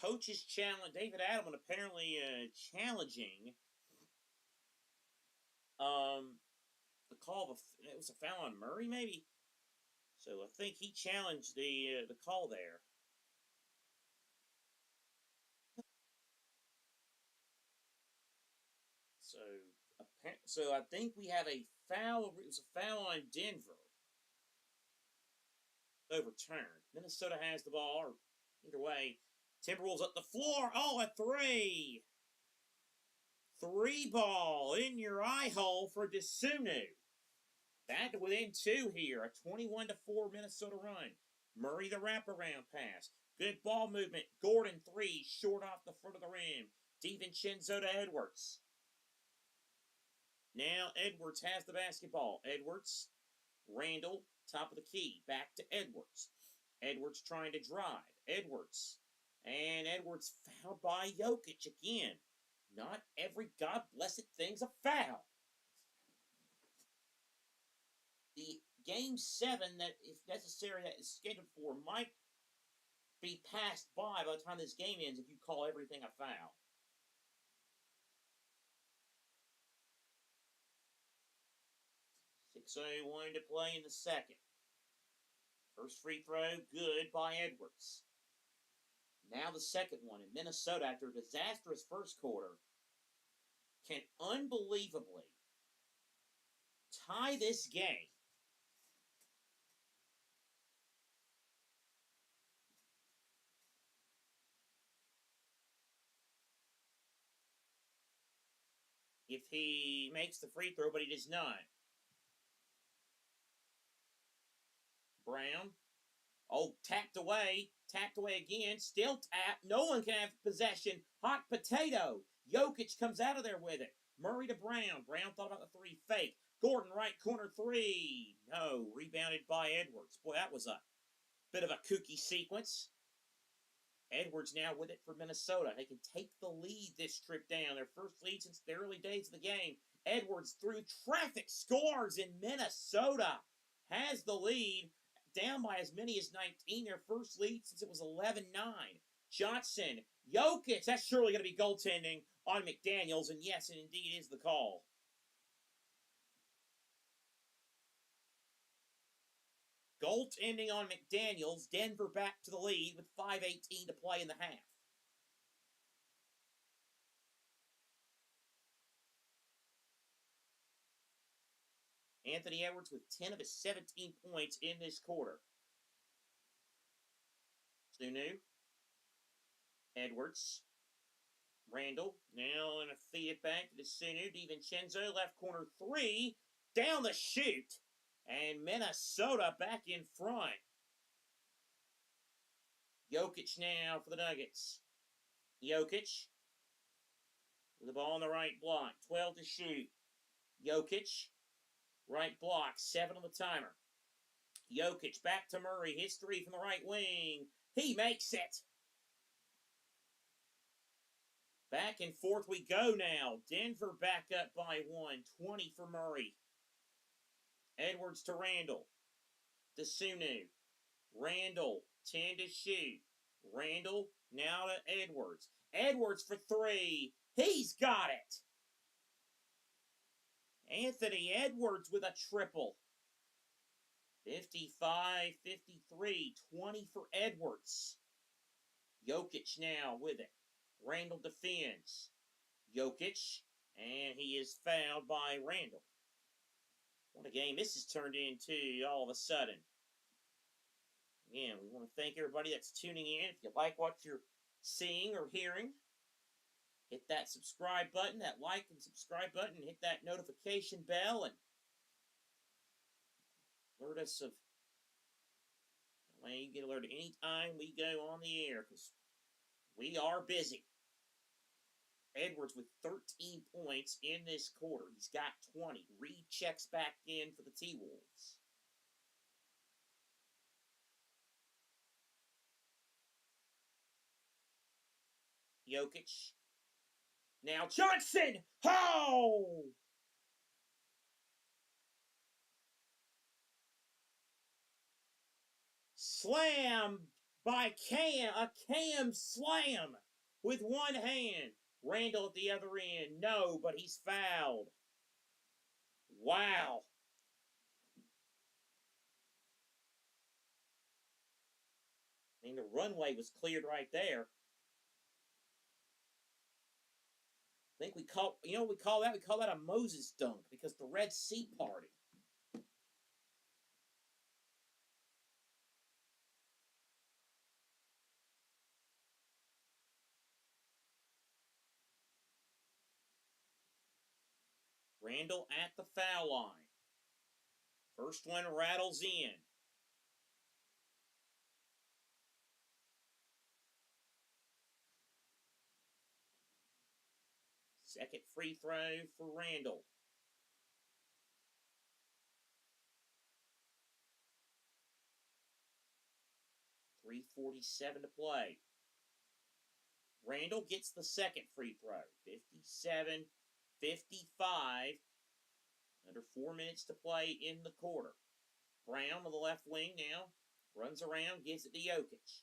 coach's challenge. David Adelman apparently challenging the call of it was a foul on Murray, maybe. So I think he challenged the call there. So I think we have a foul. It was a foul on Denver. Overturned. Minnesota has the ball. Or either way, Timberwolves up the floor. Oh, a three. Three ball in your eye hole for Desunu. Back to within two here. A 21-4 Minnesota run. Murray the wraparound pass. Good ball movement. Gordon three. Short off the front of the rim. DiVincenzo to Edwards. Now Edwards has the basketball. Edwards. Randall. Top of the key. Back to Edwards. Edwards trying to drive. Edwards. And Edwards fouled by Jokic again. Not every God blessed thing's a foul. The game 7 that, if necessary, that is scheduled for might be passed by the time this game ends if you call everything a foul. .6:01 to play in the second. First free throw, good by Edwards. Now the second one, in Minnesota, after a disastrous first quarter, can unbelievably tie this game. If he makes the free throw, but he does not. Brown. Oh, tapped away again, still tapped. No one can have possession. Hot potato. Jokic comes out of there with it. Murray to Brown. Brown thought about the three, fake. Gordon, right corner three. No, rebounded by Edwards. Boy, that was a bit of a kooky sequence. Edwards now with it for Minnesota. They can take the lead this trip down. Their first lead since the early days of the game. Edwards through traffic scores in Minnesota. Has the lead. Down by as many as 19. Their first lead since it was 11-9. Johnson. Jokic. That's surely going to be goaltending on McDaniels. And yes, it indeed is the call. Goaltending on McDaniels. Denver back to the lead with 5:18 to play in the half. Anthony Edwards with 10 of his 17 points in this quarter. Sunu. Edwards. Randall. Now in a feed it back to Sunu. DiVincenzo. Left corner three. Down the chute. And Minnesota back in front. Jokic now for the Nuggets. Jokic. With the ball on the right block. 12 to shoot. Jokic. Right block. 7 on the timer. Jokic back to Murray. His three from the right wing. He makes it. Back and forth we go now. Denver back up by 1. 20 for Murray. Edwards to Randall. To Sunu. Randall. 10 to shoot. Randall now to Edwards. Edwards for three. He's got it. Anthony Edwards with a triple. 55-53. 20 for Edwards. Jokic now with it. Randall defends. Jokic. And he is fouled by Randall. What a game this has turned into all of a sudden. Again, we want to thank everybody that's tuning in. If you like what you're seeing or hearing, hit that subscribe button, that like and subscribe button, hit that notification bell, and alert us of, well, you get alerted anytime we go on the air, because we are busy. Edwards with 13 points in this quarter. He's got 20. Reed checks back in for the T-Wolves. Jokic. Now Johnson! Oh! Slam by a Cam slam with one hand. Randall at the other end. No, but he's fouled. Wow. I mean, the runway was cleared right there. I think we call we call that? We call that a Moses dunk because the Red Sea party. Randall at the foul line. First one rattles in. Second free throw for Randall. 3:47 to play. Randall gets the second free throw. 57-55. Under 4 minutes to play in the quarter. Brown on the left wing now. Runs around, gives it to Jokic.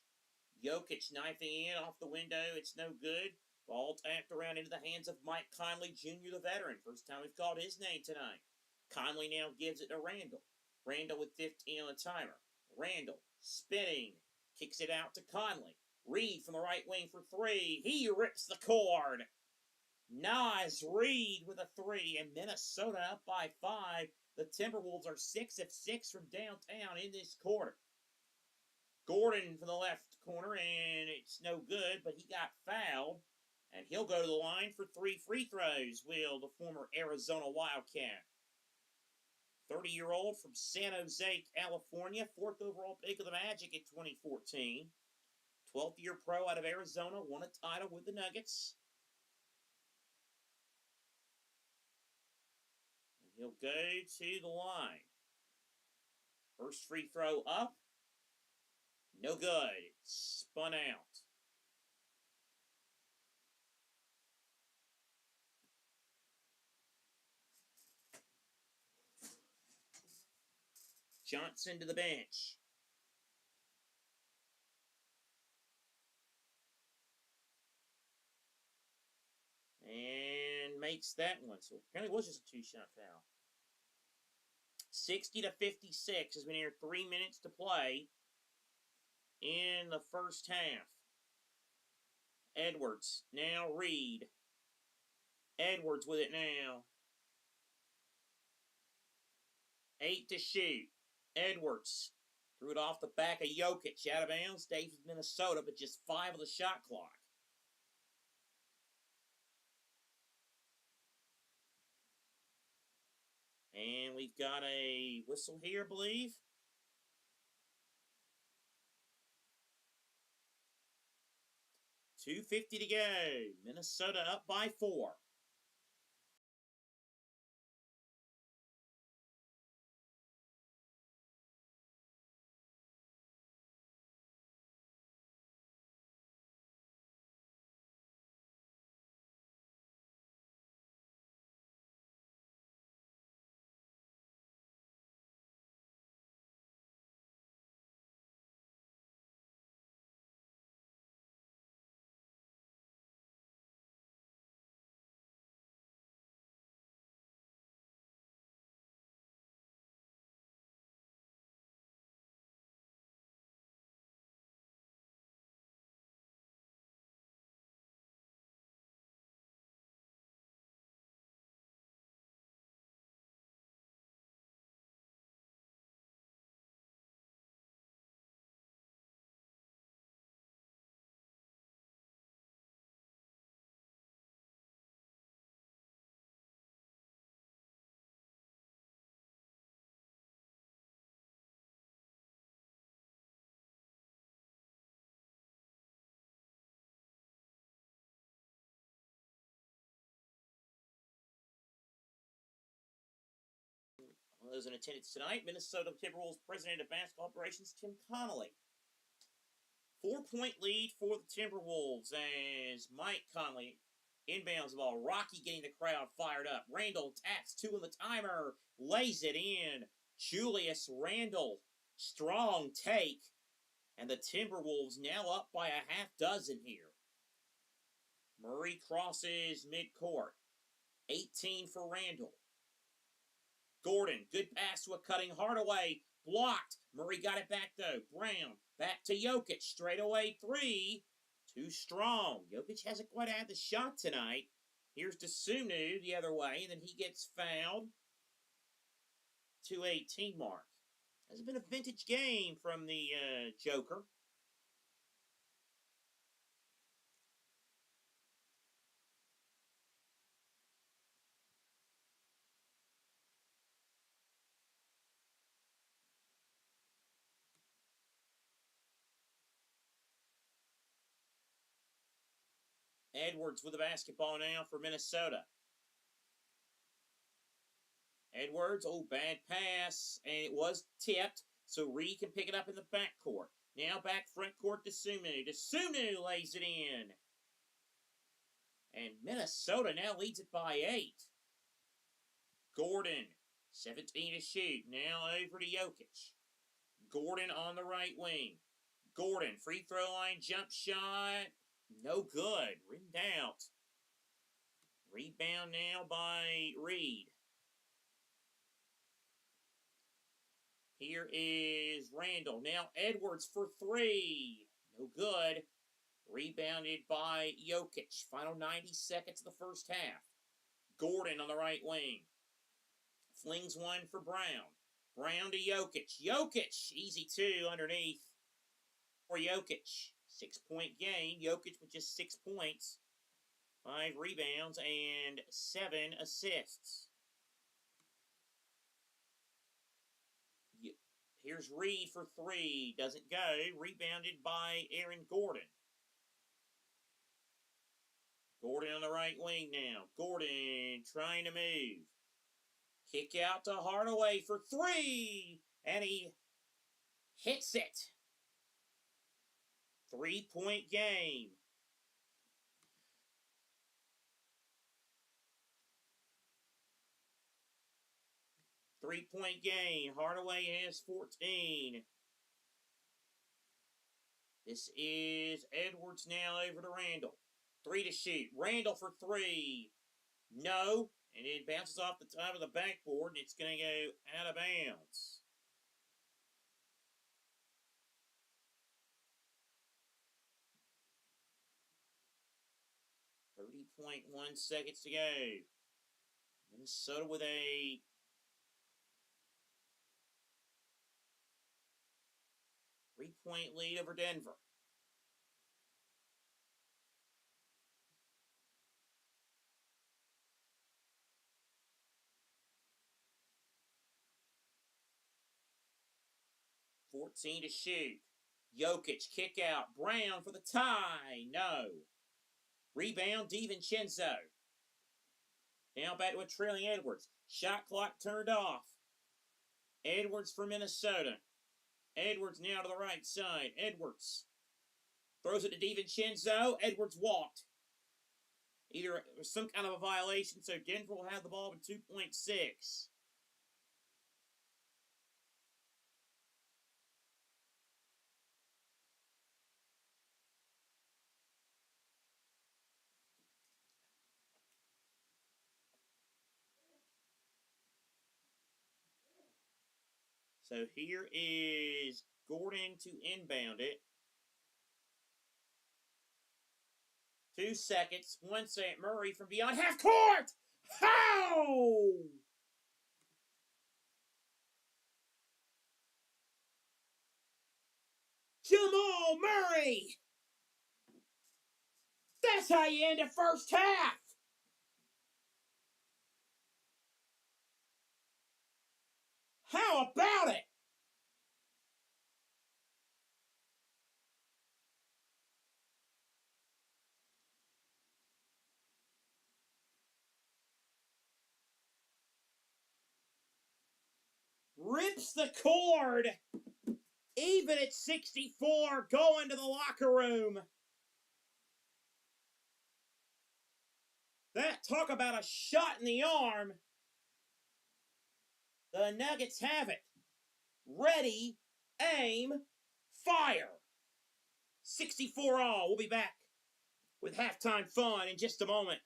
Jokic knifing in off the window. It's no good. Ball tapped around into the hands of Mike Conley Jr., the veteran. First time we've called his name tonight. Conley now gives it to Randall. Randall with 15 on the timer. Randall spinning. Kicks it out to Conley. Reed from the right wing for three. He rips the cord. Nice Reed with a three. And Minnesota up by 5. The Timberwolves are 6 of 6 from downtown in this quarter. Gordon from the left corner, and it's no good, but he got fouled. And he'll go to the line for 3 free throws, will the former Arizona Wildcat. 30-year-old from San Jose, California, 4th overall pick of the Magic in 2014. 12th year pro out of Arizona, won a title with the Nuggets. And he'll go to the line. First free throw up. No good. It's spun out. Johnson to the bench. And makes that one. So apparently it was just a 2-shot foul. 60-56 as we near 3 minutes to play in the first half. Edwards, now Reed. Edwards with it now. 8 to shoot. Edwards threw it off the back of Jokic. Out of bounds. Stays with Minnesota, but just 5 on the shot clock. And we've got a whistle here, I believe. .250 to go. Minnesota up by 4. Those in attendance tonight, Minnesota Timberwolves President of Basketball Operations, Tim Connolly. 4-point lead for the Timberwolves as Mike Conley inbounds the ball. Rocky getting the crowd fired up. Randall taps 2 on the timer. Lays it in. Julius Randall. Strong take. And the Timberwolves now up by a half dozen here. Murray crosses midcourt. 18 for Randall. Gordon, good pass to a cutting Hardaway. Blocked. Murray got it back though. Brown, back to Jokic. Straightaway three. Too strong. Jokic hasn't quite had the shot tonight. Here's Desunu the other way, and then he gets fouled. 2:18 mark. Has been a vintage game from the Joker. Edwards with the basketball now for Minnesota. Edwards, oh, bad pass, and it was tipped, so Reed can pick it up in the backcourt. Now back front court to Desunu. Desunu lays it in. And Minnesota now leads it by 8. Gordon, 17 to shoot. Now over to Jokic. Gordon on the right wing. Gordon, free throw line, jump shot. No good. Rimmed out. Rebound now by Reed. Here is Randall. Now Edwards for three. No good. Rebounded by Jokic. Final 90 seconds of the first half. Gordon on the right wing. Flings one for Brown. Brown to Jokic. Jokic, easy two underneath for Jokic. 6-point game. Jokic with just 6 points. 5 rebounds and 7 assists. Here's Reed for three. Doesn't go. Rebounded by Aaron Gordon. Gordon on the right wing now. Gordon trying to move. Kick out to Hardaway for three. And he hits it. 3-point game. Three-point game. Hardaway has 14. This is Edwards now over to Randall. 3 to shoot. Randall for three. No. And it bounces off the top of the backboard, and it's going to go out of bounds. .1 seconds to go. Minnesota with a three-point lead over Denver. .14 to shoot. Jokic, kick out. Brown for the tie. No. Rebound, DiVincenzo. Now back to a trailing Edwards. Shot clock turned off. Edwards for Minnesota. Edwards now to the right side. Edwards throws it to DiVincenzo. Edwards walked. Either it was some kind of a violation, so Denver will have the ball with 2.6. So here is Gordon to inbound it. 2 seconds. 1 second. Murray from beyond half court. How? Jamal Murray. That's how you end the first half. How about it? Rips the cord. Even at 64, going to the locker room. That, talk about a shot in the arm. The Nuggets have it. Ready, aim, fire. 64 all. We'll be back with halftime fun in just a moment.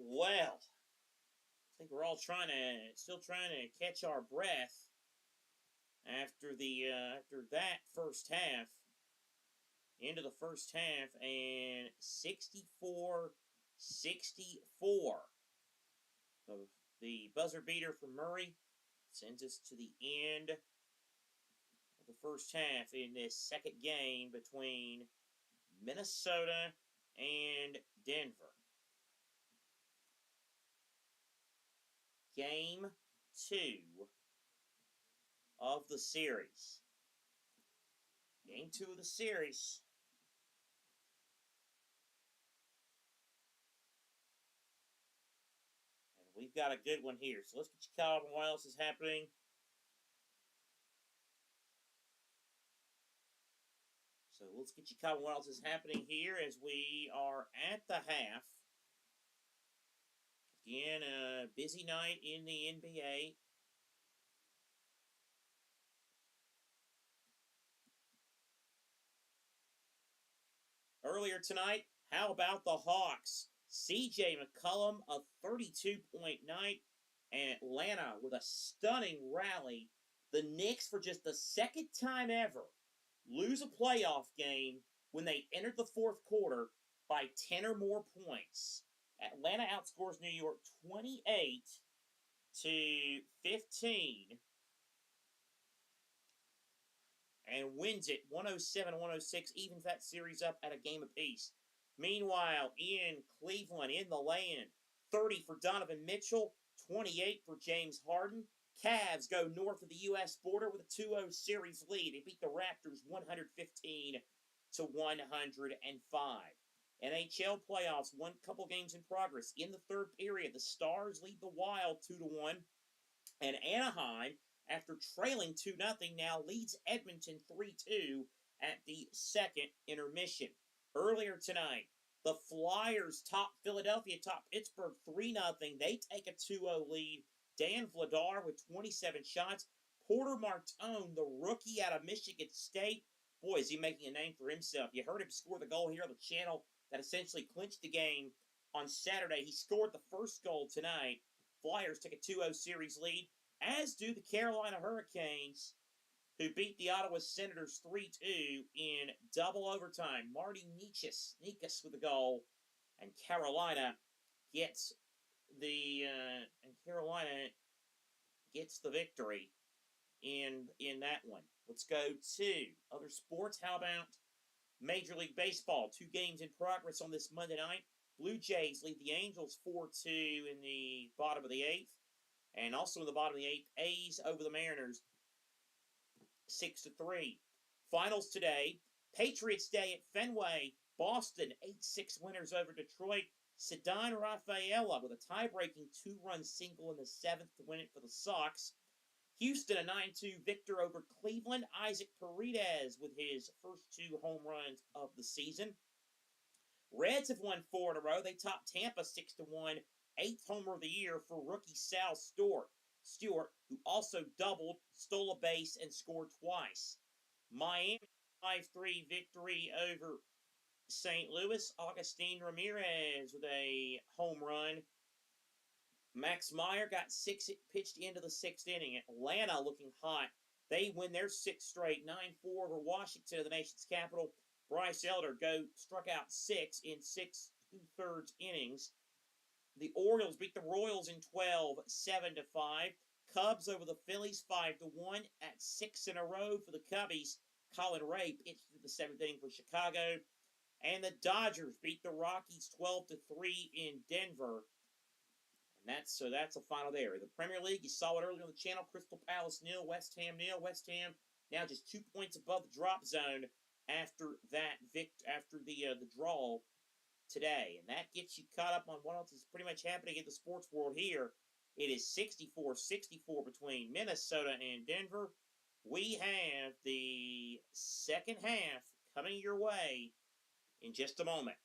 Well, I think we're all still trying to catch our breath after that first half, into the first half, and 64-64. The buzzer beater from Murray sends us to the end of the first half in this second game between Minnesota and Denver. Game 2 of the series. Game 2 of the series. And we've got a good one here. So let's get you caught up on what else is happening. So let's get you caught up on what else is happening here as we are at the half. Again, a busy night in the NBA. Earlier tonight, how about the Hawks CJ McCollum, a 32-point night. And Atlanta with a stunning rally. The Knicks, for just the second time ever, lose a playoff game when they entered the fourth quarter by 10 or more points. Atlanta outscores New York 28-15 and wins it 107-106, evens that series up at a game apiece. Meanwhile, in Cleveland, in the land, 30 for Donovan Mitchell, 28 for James Harden. Cavs go north of the U.S. border with a 2-0 series lead. They beat the Raptors 115-105. NHL playoffs, one couple games in progress. In the third period, the Stars lead the Wild 2-1. And Anaheim, after trailing 2-0, now leads Edmonton 3-2 at the second intermission. Earlier tonight, the Flyers top Philadelphia, top Pittsburgh 3-0. They take a 2-0 lead. Dan Vladar with 27 shots. Porter Martone, the rookie out of Michigan State. Boy, is he making a name for himself. You heard him score the goal here on the channel that essentially clinched the game on Saturday. He scored the first goal tonight. Flyers take a 2-0 series lead, as do the Carolina Hurricanes, who beat the Ottawa Senators 3-2 in double overtime. Marty Necas with the goal, and Carolina gets the victory in that one. Let's go to other sports. How about Major League Baseball? 2 games in progress on this Monday night. Blue Jays lead the Angels 4-2 in the bottom of the 8th. And also in the bottom of the 8th, A's over the Mariners 6-3. Finals today. Patriots Day at Fenway. Boston 8-6 winners over Detroit. Ceddanne Rafaela with a tie-breaking 2-run single in the 7th to win it for the Sox. Houston a 9-2 victor over Cleveland. Isaac Paredes with his first 2 home runs of the season. Reds have won 4 in a row. They top Tampa 6-1. 8th homer of the year for rookie Sal Stewart, who also doubled, stole a base, and scored twice. Miami 5-3 victory over St. Louis. Augustin Ramirez with a home run. Max Meyer got 6 pitched into the 6th inning. Atlanta looking hot. They win their 6th straight, 9-4 over Washington, the nation's capital. Bryce Elder struck out 6 in 6 2/3 innings. The Orioles beat the Royals in 12, 7-5. Cubs over the Phillies 5-1 at 6 in a row for the Cubbies. Colin Ray pitched to the 7th inning for Chicago. And the Dodgers beat the Rockies 12-3 in Denver. And that's a final there. The Premier League, you saw it earlier on the channel. Crystal Palace 0, West Ham 0. West Ham now just 2 points above the drop zone after the draw today. And that gets you caught up on what else is pretty much happening in the sports world here. It is 64-64 between Minnesota and Denver. We have the second half coming your way in just a moment.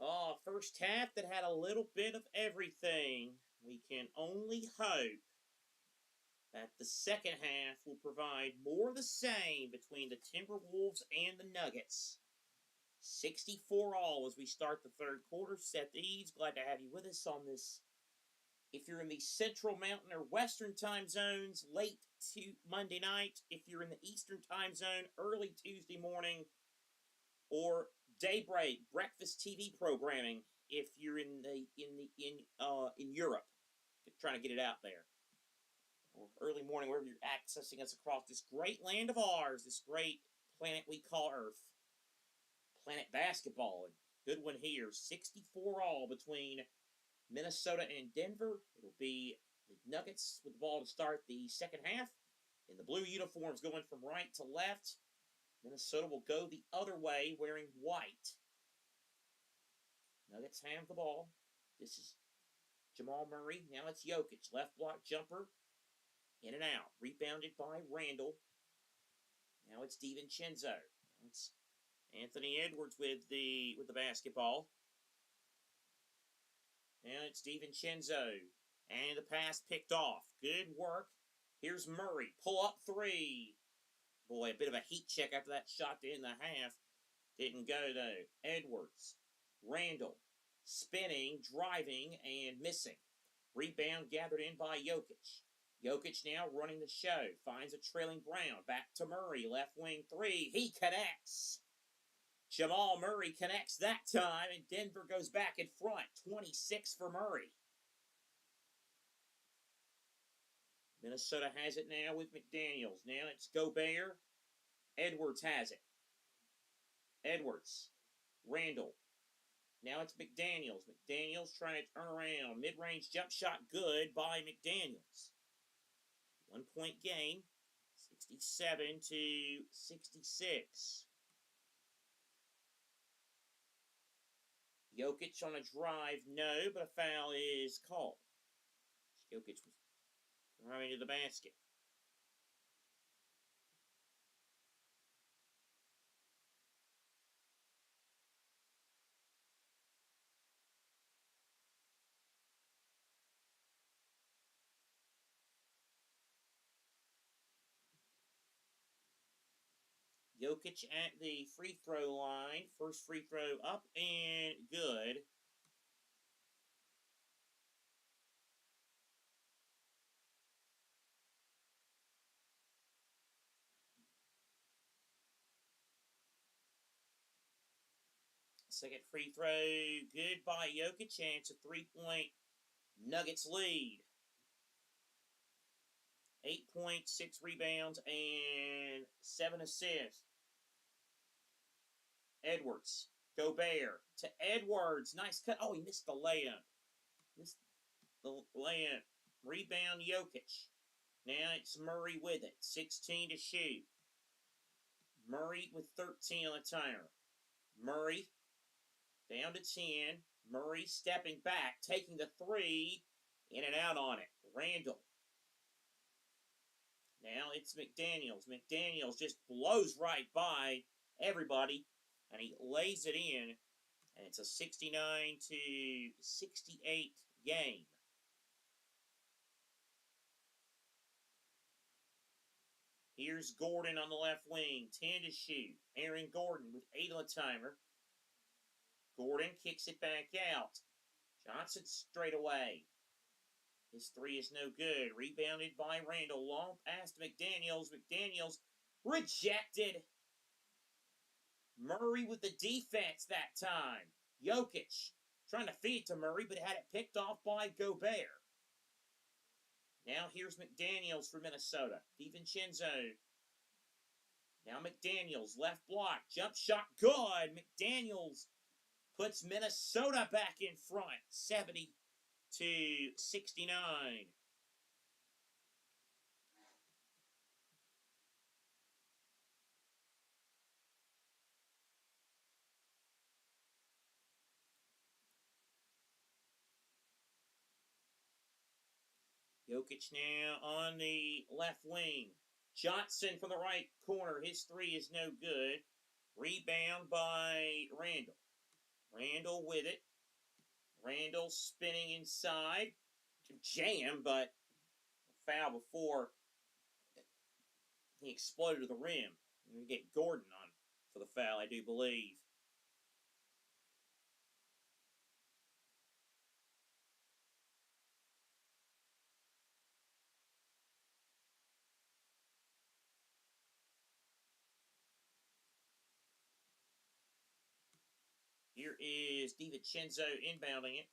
Oh, first half that had a little bit of everything. We can only hope that the second half will provide more of the same between the Timberwolves and the Nuggets. 64 all as we start the third quarter. Seth Eads, glad to have you with us on this. If you're in the Central Mountain or Western time zones, late Monday night. If you're in the Eastern time zone, early Tuesday morning, or daybreak breakfast TV programming. If you're in Europe, trying to get it out there, or early morning, wherever you're accessing us across this great land of ours, this great planet we call Earth, planet basketball. Good one here, 64 all between Minnesota and Denver. It'll be the Nuggets with the ball to start the second half. In the blue uniforms going from right to left. Minnesota will go the other way wearing white. Nuggets have the ball. This is Jamal Murray. Now it's Jokic. Left block jumper. In and out. Rebounded by Randall. Now it's DiVincenzo. Now it's Anthony Edwards with the basketball. Now it's DiVincenzo. And the pass picked off. Good work. Here's Murray. Pull up three. Boy, a bit of a heat check after that shot to end the half. Didn't go, though. Edwards. Randall. Spinning, driving, and missing. Rebound gathered in by Jokic. Jokic now running the show. Finds a trailing Brown. Back to Murray. Left wing three. He connects. Jamal Murray connects that time, and Denver goes back in front. 26 for Murray. Minnesota has it now with McDaniels. Now it's Gobert. Edwards has it. Edwards. Randall. Now it's McDaniels. McDaniels trying to turn around. Mid-range jump shot good by McDaniels. 1 point game. 67-66. Jokic on a drive, no, but a foul is called. Jokic was driving to the basket. Jokic at the free throw line. First free throw up and good. Second free throw good by Jokic, and it's a 3-point Nuggets lead. 8 points, 6 rebounds, and 7 assists. Edwards. Gobert to Edwards. Nice cut. Oh, he missed the layup. Missed the layup. Rebound Jokic. Now it's Murray with it. 16 to shoot. Murray with 13 on the timer. Murray down to 10. Murray stepping back, taking the three. In and out on it. Randall. Now it's McDaniels. McDaniels just blows right by everybody, and he lays it in, and it's a 69-68 game. Here's Gordon on the left wing, 10 to shoot. Aaron Gordon with 8 on the timer. Gordon kicks it back out. Johnson straight away. His three is no good. Rebounded by Randall. Long pass to McDaniels. McDaniels rejected. Murray with the defense that time. Jokic trying to feed to Murray, but had it picked off by Gobert. Now here's McDaniels for Minnesota. DiVincenzo. Now McDaniels, left block. Jump shot good. McDaniels puts Minnesota back in front. 70-69. Jokic now on the left wing. Johnson from the right corner. His three is no good. Rebound by Randall. Randall with it. Randall spinning inside. Jam, but foul before he exploded to the rim. We get Gordon on for the foul, I do believe. Here is DiVincenzo inbounding it.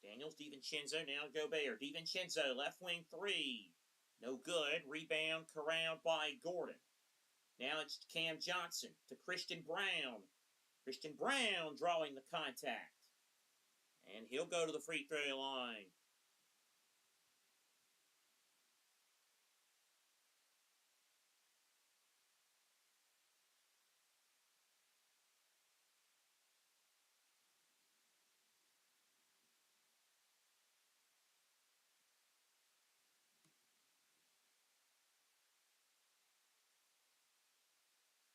Daniels, DiVincenzo, now Gobert. DiVincenzo, left wing three. No good. Rebound corralled by Gordon. Now it's Cam Johnson to Christian Braun. Christian Braun drawing the contact. And he'll go to the free throw line.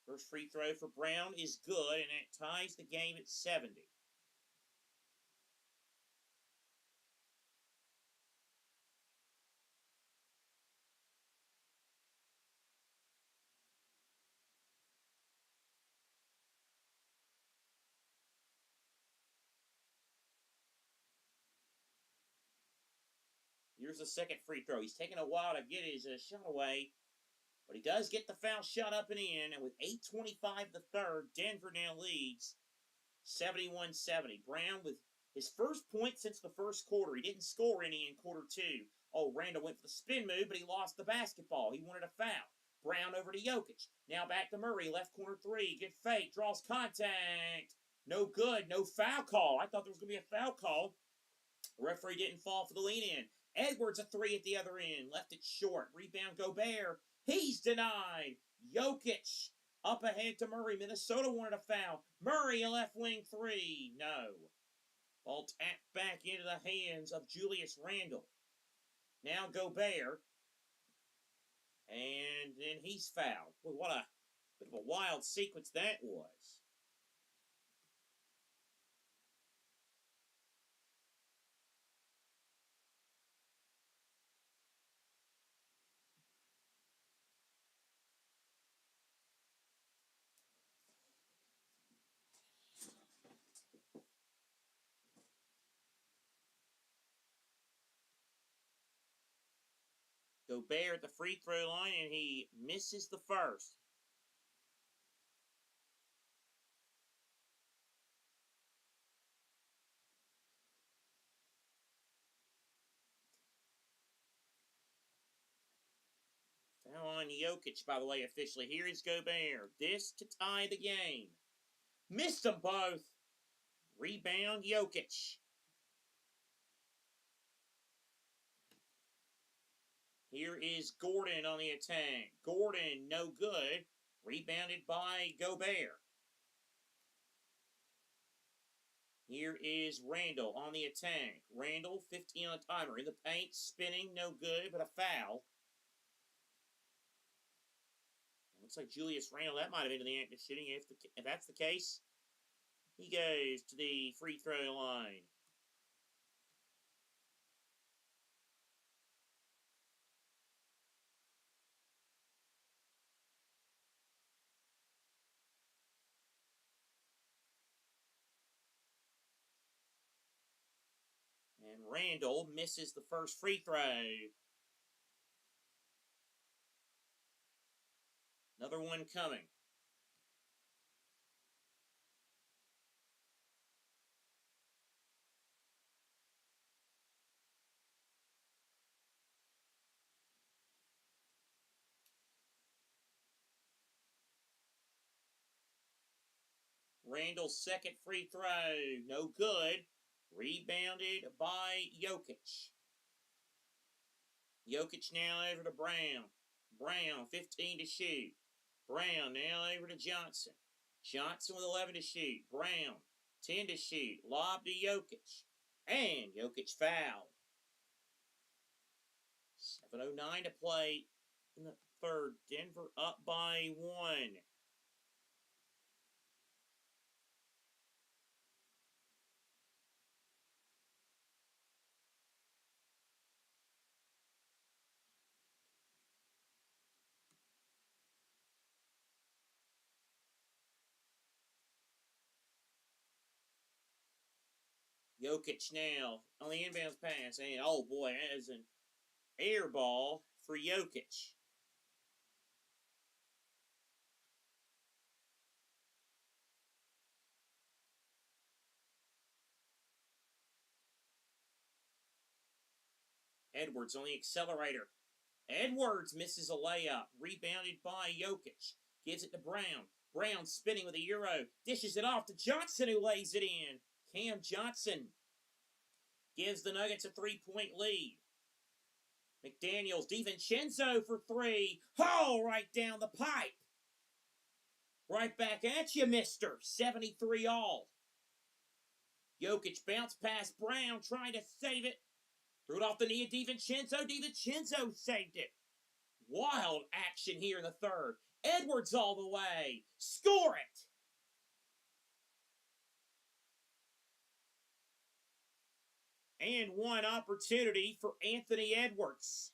First free throw for Brown is good, and it ties the game at 70. Here's the second free throw. He's taking a while to get his shot away, but he does get the foul shot up and in. And with 8:25 the third, Denver now leads 71-70. Brown with his first point since the first quarter. He didn't score any in quarter two. Oh, Randall went for the spin move, but he lost the basketball. He wanted a foul. Brown over to Jokic. Now back to Murray. Left corner three. Good fake. Draws contact. No good. No foul call. I thought there was going to be a foul call. The referee didn't fall for the lean in. Edwards a three at the other end. Left it short. Rebound Gobert. He's denied. Jokic up ahead to Murray. Minnesota wanted a foul. Murray a left wing three. No. Ball tapped back into the hands of Julius Randle. Now Gobert. And then he's fouled. Boy, what a bit of a wild sequence that was. Gobert at the free throw line, and he misses the first. Foul on Jokic, by the way, officially. Here is Gobert. This to tie the game. Missed them both. Rebound Jokic. Here is Gordon on the attack. Gordon, no good. Rebounded by Gobert. Here is Randall on the attack. Randall, 15 on the timer. In the paint, spinning, no good, but a foul. Looks like Julius Randall, that might have been in the act of shooting. If that's the case, he goes to the free throw line. And Randall misses the first free throw. Another one coming. Randall's second free throw, no good. Rebounded by Jokic. Jokic now over to Brown. Brown, 15 to shoot. Brown now over to Johnson. Johnson with 11 to shoot. Brown, 10 to shoot. Lob to Jokic. And Jokic fouled. 7:09 to play in the third. Denver up by 1. Jokic now on the inbounds pass, and oh boy, that is an air ball for Jokic. Edwards on the accelerator. Edwards misses a layup. Rebounded by Jokic. Gives it to Brown. Brown spinning with a Euro. Dishes it off to Johnson, who lays it in. Cam Johnson gives the Nuggets a 3-point lead. McDaniels, DiVincenzo for three. Oh, right down the pipe. Right back at you, mister. 73 all. Jokic bounced past Brown, trying to save it. Threw it off the knee of DiVincenzo. DiVincenzo saved it. Wild action here in the third. Edwards all the way. Score it! And one opportunity for Anthony Edwards.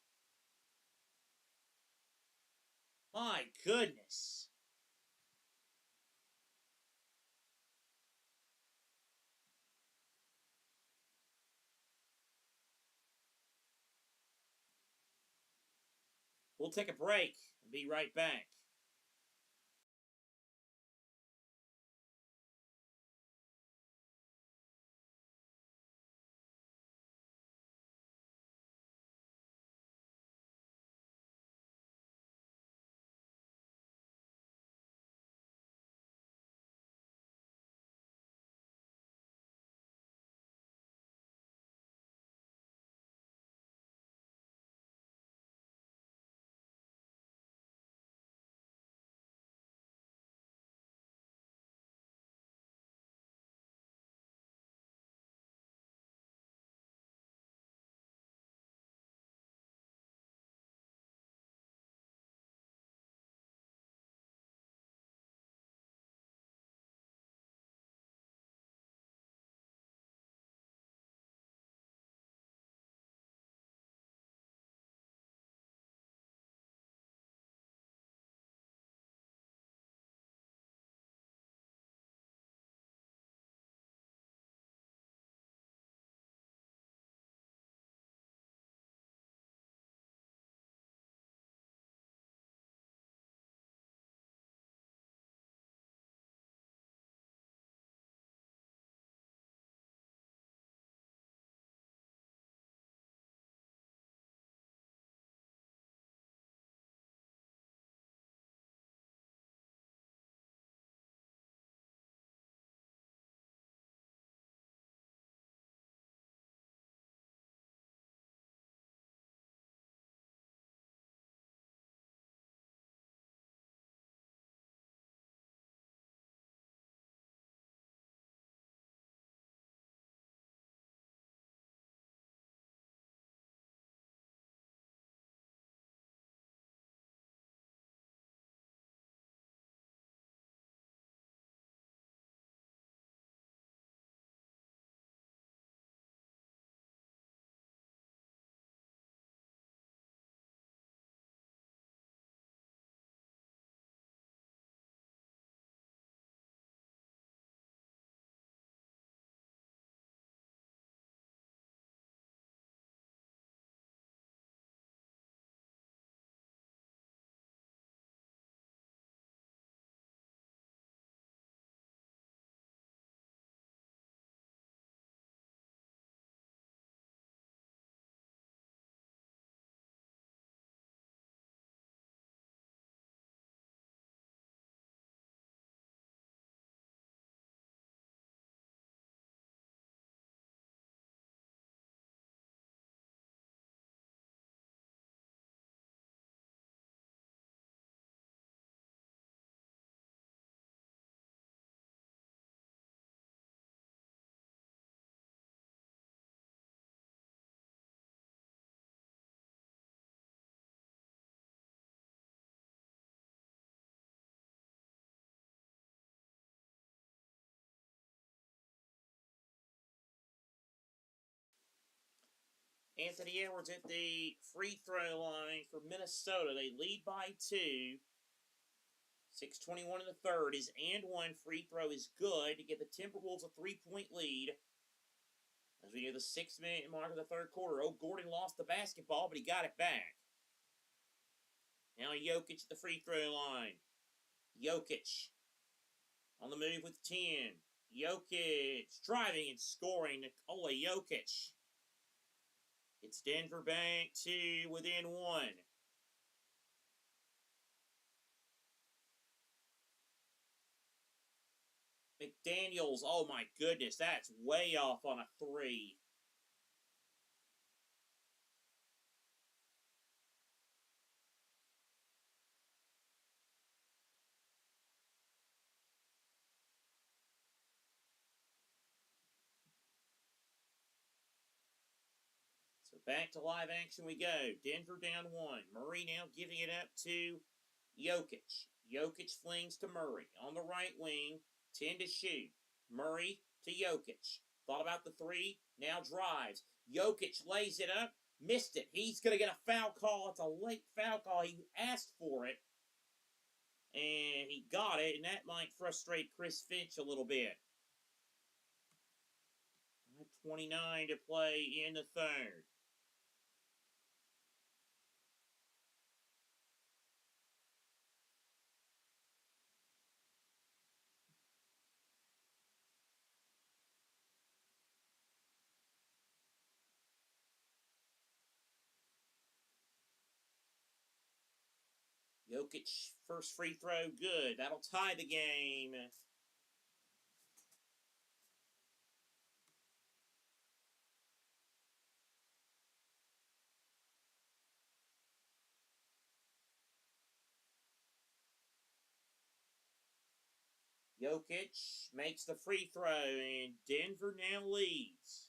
My goodness. We'll take a break and be right back. Anthony Edwards at the free throw line for Minnesota. They lead by two. 6:21 in the third. His and one free throw is good to give the Timberwolves a 3-point lead. As we near the 6-minute mark of the third quarter, Gordon lost the basketball, but he got it back. Now Jokic at the free throw line. Jokic on the move with 10. Jokic driving and scoring. Nikola Jokic. It's Denver back to within 1. McDaniels, oh my goodness, that's way off on a 3. So back to live action we go. Denver down 1. Murray now giving it up to Jokic. Jokic flings to Murray on the right wing. 10 to shoot. Murray to Jokic. Thought about the 3. Now drives. Jokic lays it up. Missed it. He's going to get a foul call. It's a late foul call. He asked for it. And he got it. And that might frustrate Chris Finch a little bit. 5:29 to play in the third. Jokic, first free throw, good. That'll tie the game. Jokic makes the free throw, and Denver now leads.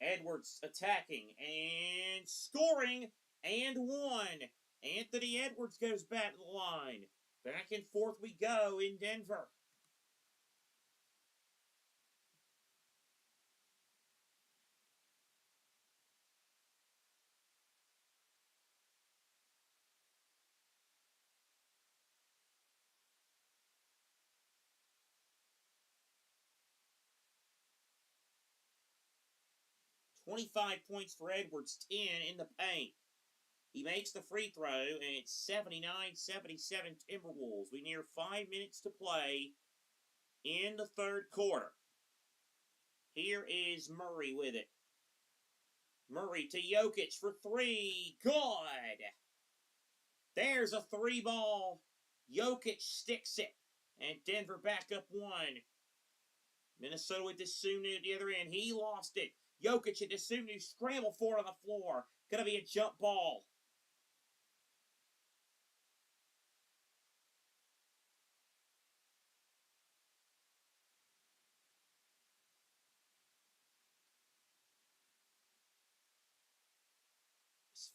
Edwards attacking and scoring and 1. Anthony Edwards goes back to the line. Back and forth we go in Denver. .25 points for Edwards, 10 in the paint. He makes the free throw, and it's 79-77 Timberwolves. We near 5 minutes to play in the third quarter. Here is Murray with it. Murray to Jokic for 3. Good. There's a 3 ball. Jokic sticks it. And Denver back up 1. Minnesota with Desunu at the other end. He lost it. Jokic and Desunu scramble for it on the floor. Gonna be a jump ball.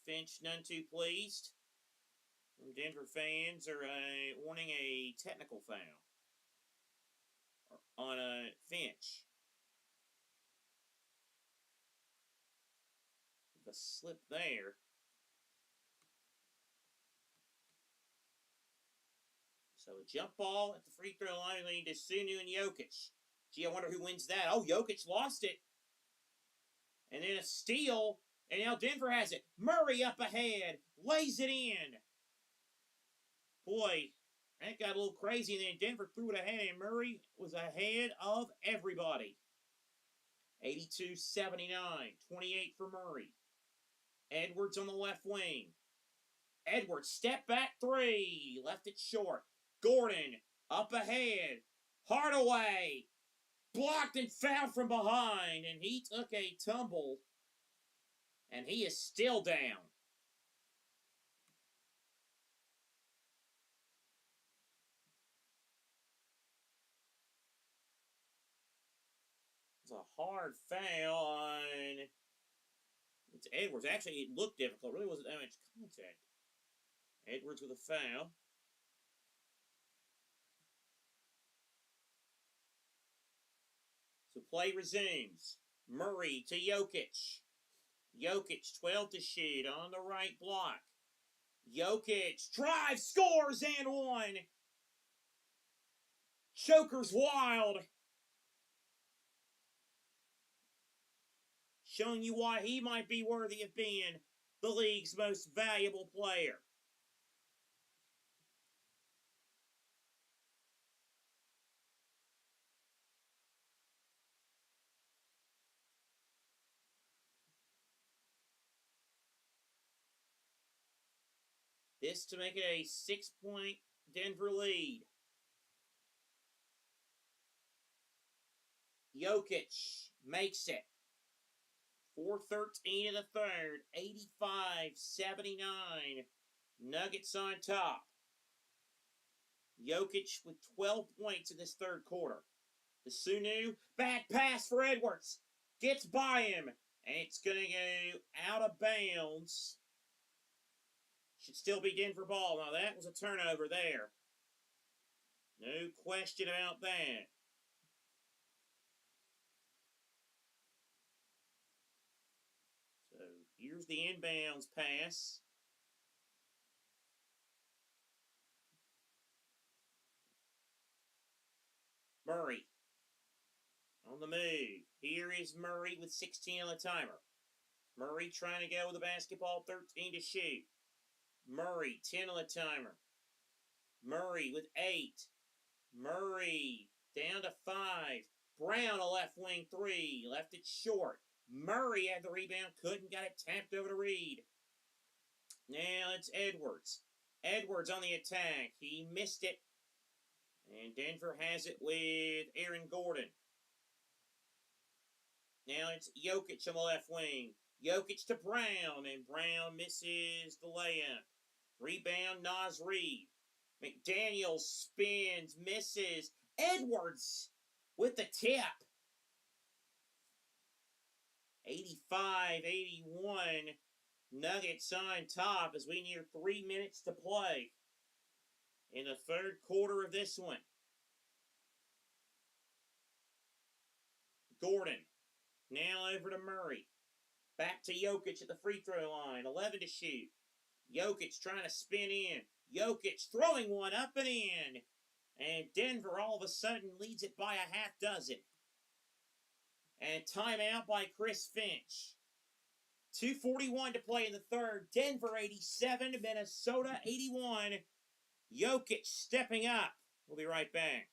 Finch none too pleased. Denver fans are wanting a technical foul on Finch. The slip there. So a jump ball at the free throw line leading to Sunu and Jokic. Gee, I wonder who wins that. Oh, Jokic lost it. And then a steal. And now Denver has it. Murray up ahead. Lays it in. Boy, that got a little crazy. And then Denver threw it ahead. And Murray was ahead of everybody. 82-79. 28 for Murray. Edwards on the left wing. Edwards, step back 3. Left it short. Gordon, up ahead. Hardaway, blocked and fouled from behind. And he took a tumble. And he is still down. It's a hard foul on... It's Edwards. Actually, it looked difficult. It really wasn't that much contact. Edwards with a foul. So play resumes. Murray to Jokic. Jokic, 12 to shoot on the right block. Jokic drives, scores, and 1. Joker's wild. Showing you why he might be worthy of being the league's most valuable player. This to make it a 6-point Denver lead. Jokic makes it. 4:13 in the third, 85-79. Nuggets on top. Jokic with 12 points in this third quarter. The Sunu, bad pass for Edwards. Gets by him, and it's going to go out of bounds. Should still be Denver ball. Now that was a turnover there. No question about that. So here's the inbounds pass. Murray on the move. Here is Murray with 16 on the timer. Murray trying to go with the basketball, 13 to shoot. Murray, 10 on the timer. Murray with 8. Murray down to 5. Brown, a left wing 3. Left it short. Murray had the rebound, couldn't, got it tapped over to Reed. Now it's Edwards. Edwards on the attack. He missed it. And Denver has it with Aaron Gordon. Now it's Jokic on the left wing. Jokic to Brown, and Brown misses the layup. Rebound, Naz Reid. McDaniels spins, misses. Edwards with the tip. 85-81. Nuggets on top as we near 3 minutes to play in the third quarter of this one. Gordon. Now over to Murray. Back to Jokic at the free throw line. 11 to shoot. Jokic trying to spin in. Jokic throwing one up and in. And Denver all of a sudden leads it by a half dozen. And timeout by Chris Finch. 2:41 to play in the third. Denver 87, Minnesota 81. Jokic stepping up. We'll be right back.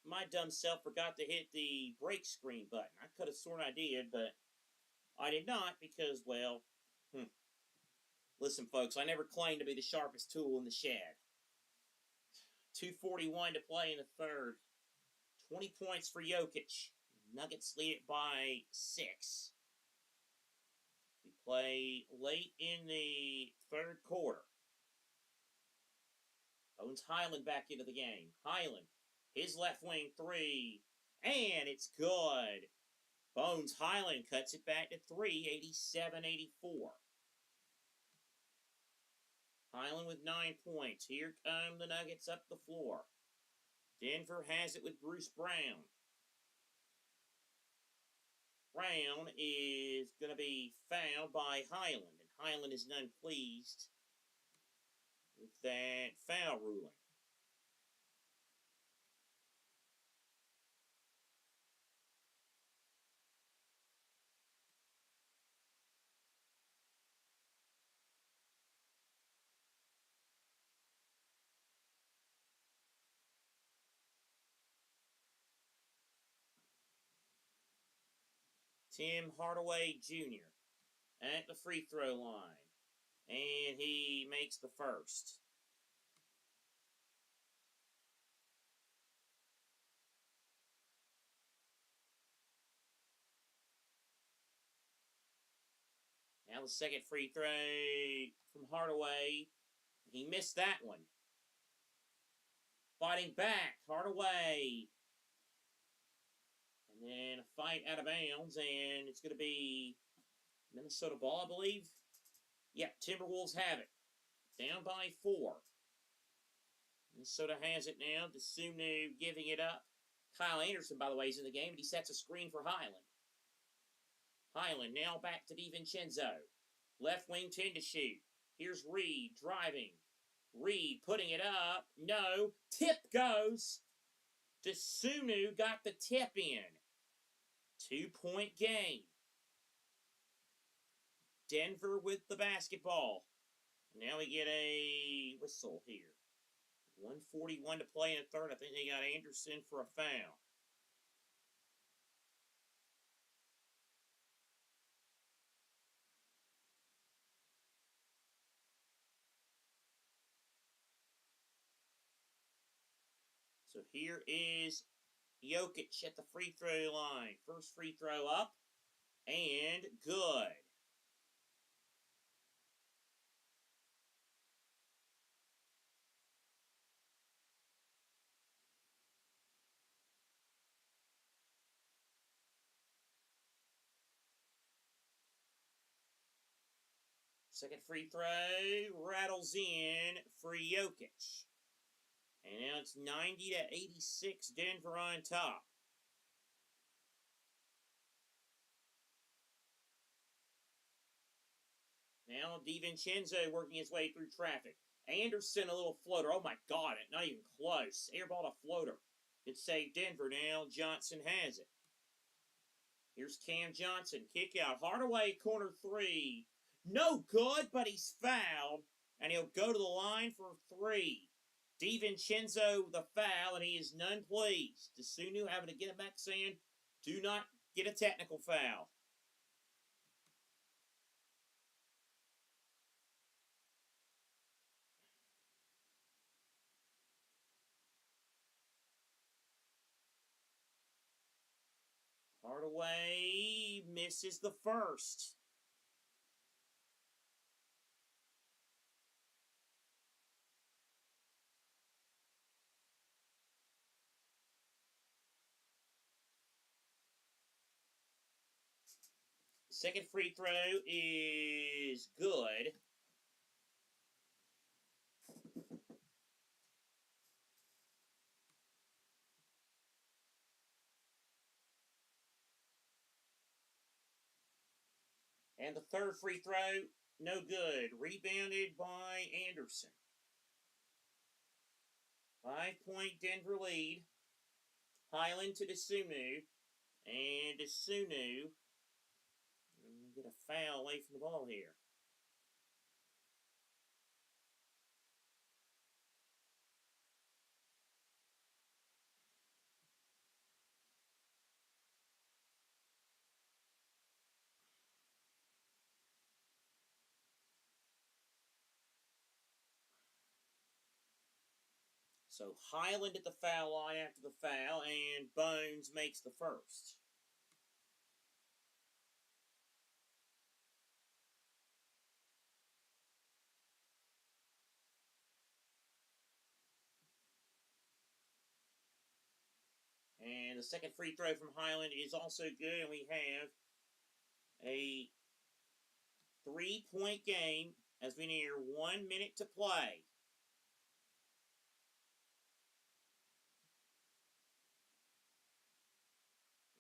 My dumb self forgot to hit the break screen button. I could have sworn I did, but I did not because, well, listen, folks, I never claimed to be the sharpest tool in the shed. 2:41 to play in the third. 20 points for Jokic. Nuggets lead it by 6. We play late in the third quarter. Owens Highland back into the game. Highland, his left wing three, and it's good. Bones Highland cuts it back to 3, 87-84. Highland with 9 points. Here come the Nuggets up the floor. Denver has it with Bruce Brown. Brown is going to be fouled by Highland, and Highland is none pleased with that foul ruling. Tim Hardaway Jr. at the free throw line, and he makes the first. Now the second free throw from Hardaway. He missed that one. Fighting back, Hardaway. And then a fight out of bounds, and it's going to be Minnesota ball, I believe. Yep, Timberwolves have it. Down by 4. Minnesota has it now. Desunu giving it up. Kyle Anderson, by the way, is in the game, and he sets a screen for Highland. Highland now back to DiVincenzo. Left wing 10 to shoot. Here's Reed driving. Reed putting it up. No. Tip goes. Desunu got the tip in. 2-point game. Denver with the basketball. Now we get a whistle here. 1:41 to play in the third. I think they got Anderson for a foul. So here is Jokic at the free throw line. First free throw up, and good. Second free throw rattles in for Jokic. And now it's 90-86, Denver on top. Now DiVincenzo working his way through traffic. Anderson, a little floater. Oh my God, not even close. Airball to floater. It saved Denver now. Johnson has it. Here's Cam Johnson. Kick out. Hardaway, corner 3. No good, but he's fouled. And he'll go to the line for 3. DiVincenzo the foul, and he is none pleased. Desunu having to get him back saying, do not get a technical foul. Hardaway misses the first. Second free throw is good. And the third free throw, no good. Rebounded by Anderson. 5-point Denver lead. Highland to Desunu. And Desunu get a foul away from the ball here. So Highland at the foul line after the foul, and Bones makes the first. And the second free throw from Highland is also good, and we have a 3-point game as we near 1 minute to play.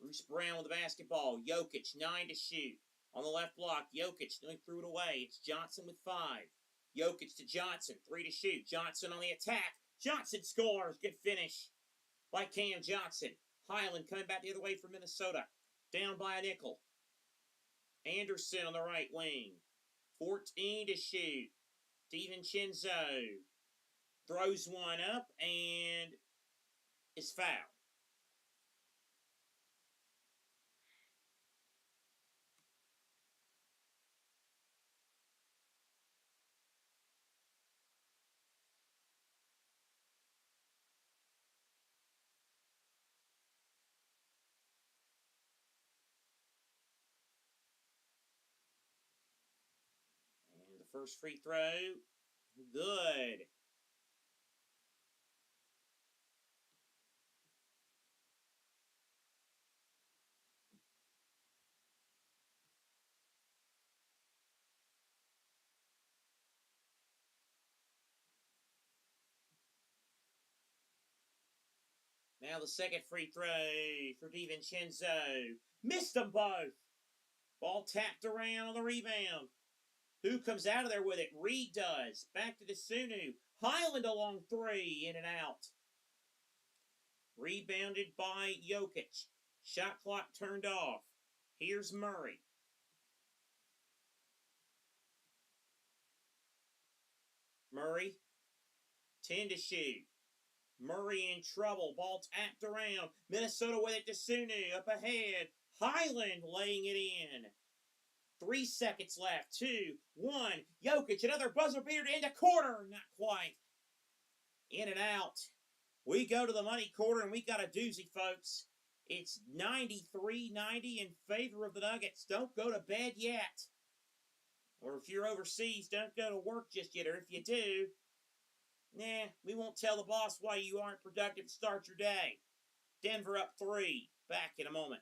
Bruce Brown with the basketball. Jokic, 9 to shoot. On the left block, Jokic threw it away. It's Johnson with 5. Jokic to Johnson, 3 to shoot. Johnson on the attack. Johnson scores. Good finish by Cam Johnson. Highland coming back the other way for Minnesota. Down by a nickel. Anderson on the right wing. 14 to shoot. DiVincenzo throws one up and is fouled. And the first free throw, good. Now the second free throw for DiVincenzo. Missed them both. Ball tapped around on the rebound. Who comes out of there with it? Reed does. Back to Desunu. Highland along 3, in and out. Rebounded by Jokic. Shot clock turned off. Here's Murray. Murray, 10 to shoot. Murray in trouble. Ball tapped around. Minnesota with it to Sunu. Up ahead. Highland laying it in. 3 seconds left. 2, 1. Jokic, another buzzer beater to end a quarter. Not quite. In and out. We go to the money quarter, and we got a doozy, folks. It's 93-90 in favor of the Nuggets. Don't go to bed yet. Or if you're overseas, don't go to work just yet. Or if you do, we won't tell the boss why you aren't productive to start your day. Denver up 3. Back in a moment.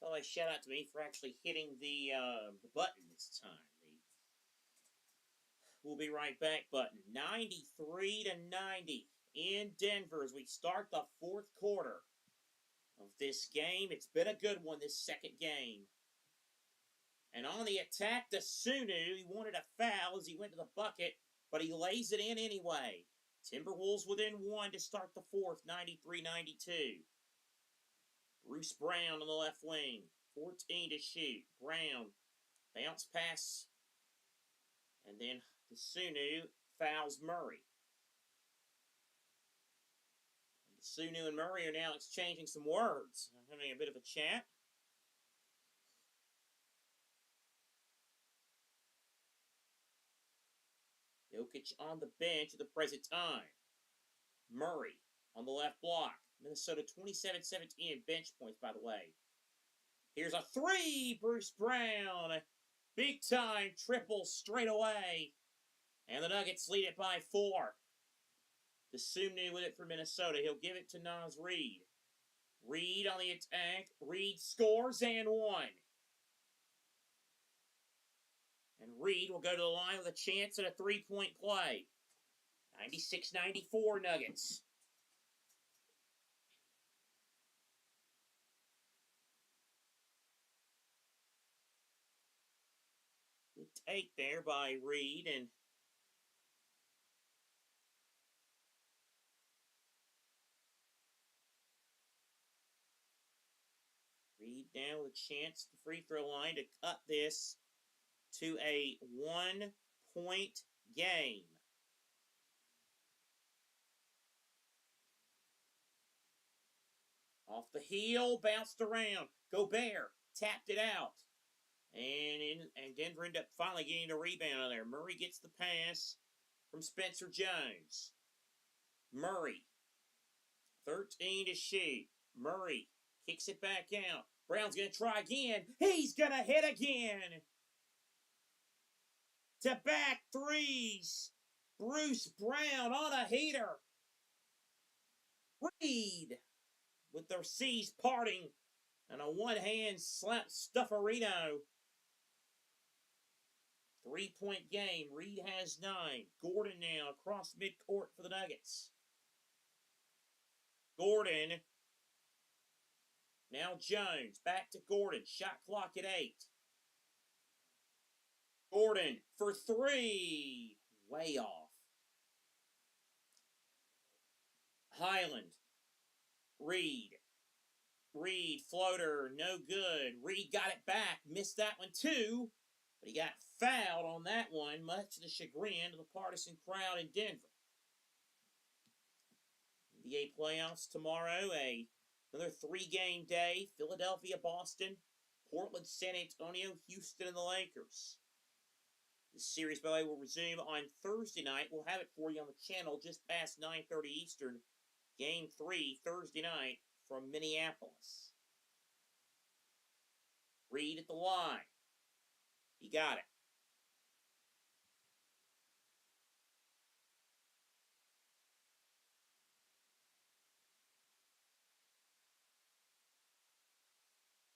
Well, shout out to me for actually hitting the button this time. We'll be right back button. 93-90 in Denver as we start the fourth quarter of this game. It's been a good one, this second game. And on the attack, the Sunu, he wanted a foul as he went to the bucket, but he lays it in anyway. Timberwolves within one to start the fourth, 93-92. Bruce Brown on the left wing, 14 to shoot. Brown, bounce pass, and then the Sunu fouls Murray. Sunu and Murray are now exchanging some words, having a bit of a chat. Jokic on the bench at the present time. Murray on the left block. Minnesota 27-17 in bench points, by the way. Here's a three, Bruce Brown. Big time triple straight away. And the Nuggets lead it by 4. The Sunu with it for Minnesota. He'll give it to Naz Reid. Reid on the attack. Reid scores and one. And Reid will go to the line with a chance at a three-point play. 96-94 Nuggets. Good take there by Reid, and Reid now with a chance at the free throw line to cut this to a 1-point game. Off the heel, bounced around. Gobert tapped it out. And Denver ended up finally getting a rebound on there. Murray gets the pass from Spencer Jones. Murray, 13 to shoot. Murray kicks it back out. Brown's going to try again. He's going to hit again. To back threes. Bruce Brown on a heater. Reid with their C's parting and a one-hand slap stufferino. 3-point game. Reid has 9. Gordon now across midcourt for the Nuggets. Gordon. Now Jones. Back to Gordon. Shot clock at 8. Gordon for 3. Way off. Highland. Reid. Reid, floater, no good. Reid got it back. Missed that one too. But he got fouled on that one, much to the chagrin of the partisan crowd in Denver. NBA playoffs tomorrow, another 3-game day. Philadelphia, Boston, Portland, San Antonio, Houston, and the Lakers. This series, by the way, will resume on Thursday night. We'll have it for you on the channel just past 9:30 Eastern. Game 3, Thursday night from Minneapolis. Reid at the line. He got it.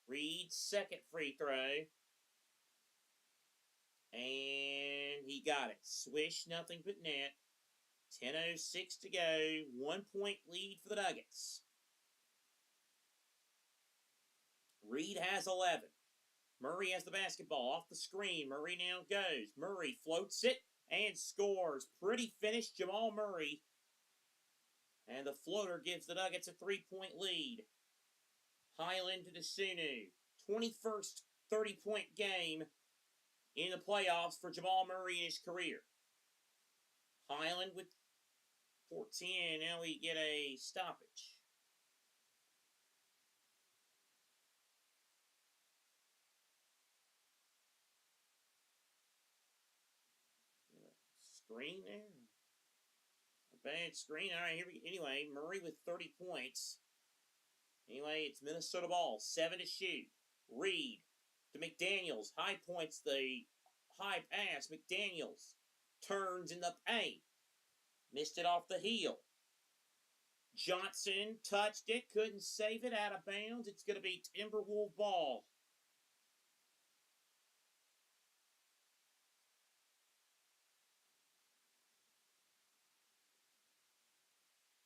Reid's second free throw. And he got it. Swish, nothing but net. 10:06 to go. 1-point lead for the Nuggets. Reid has 11. Murray has the basketball off the screen. Murray now goes. Murray floats it and scores. Pretty finish, Jamal Murray. And the floater gives the Nuggets a 3-point lead. Highland to the Sunu. 21st 30-point game in the playoffs for Jamal Murray in his career. Highland with 14. Now we get a stoppage. Screen there. A bad screen. All right, here we go. Anyway, Murray with 30 points. Anyway, it's Minnesota ball. 7 to shoot. Reid to McDaniels. High points the high pass. McDaniels turns in the paint. Missed it off the heel. Johnson touched it, couldn't save it, out of bounds. It's going to be Timberwolves ball.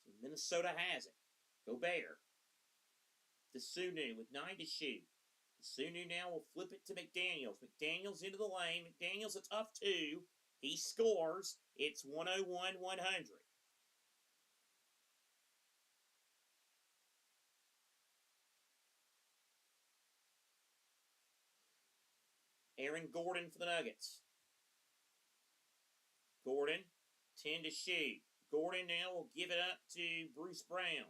So Minnesota has it. Go Bear. To Sunu with 9 to shoot. Sunu now will flip it to McDaniels. McDaniels into the lane. McDaniels a tough 2. He scores. It's 101-100. Aaron Gordon for the Nuggets. Gordon, 10 to shoot. Gordon now will give it up to Bruce Brown.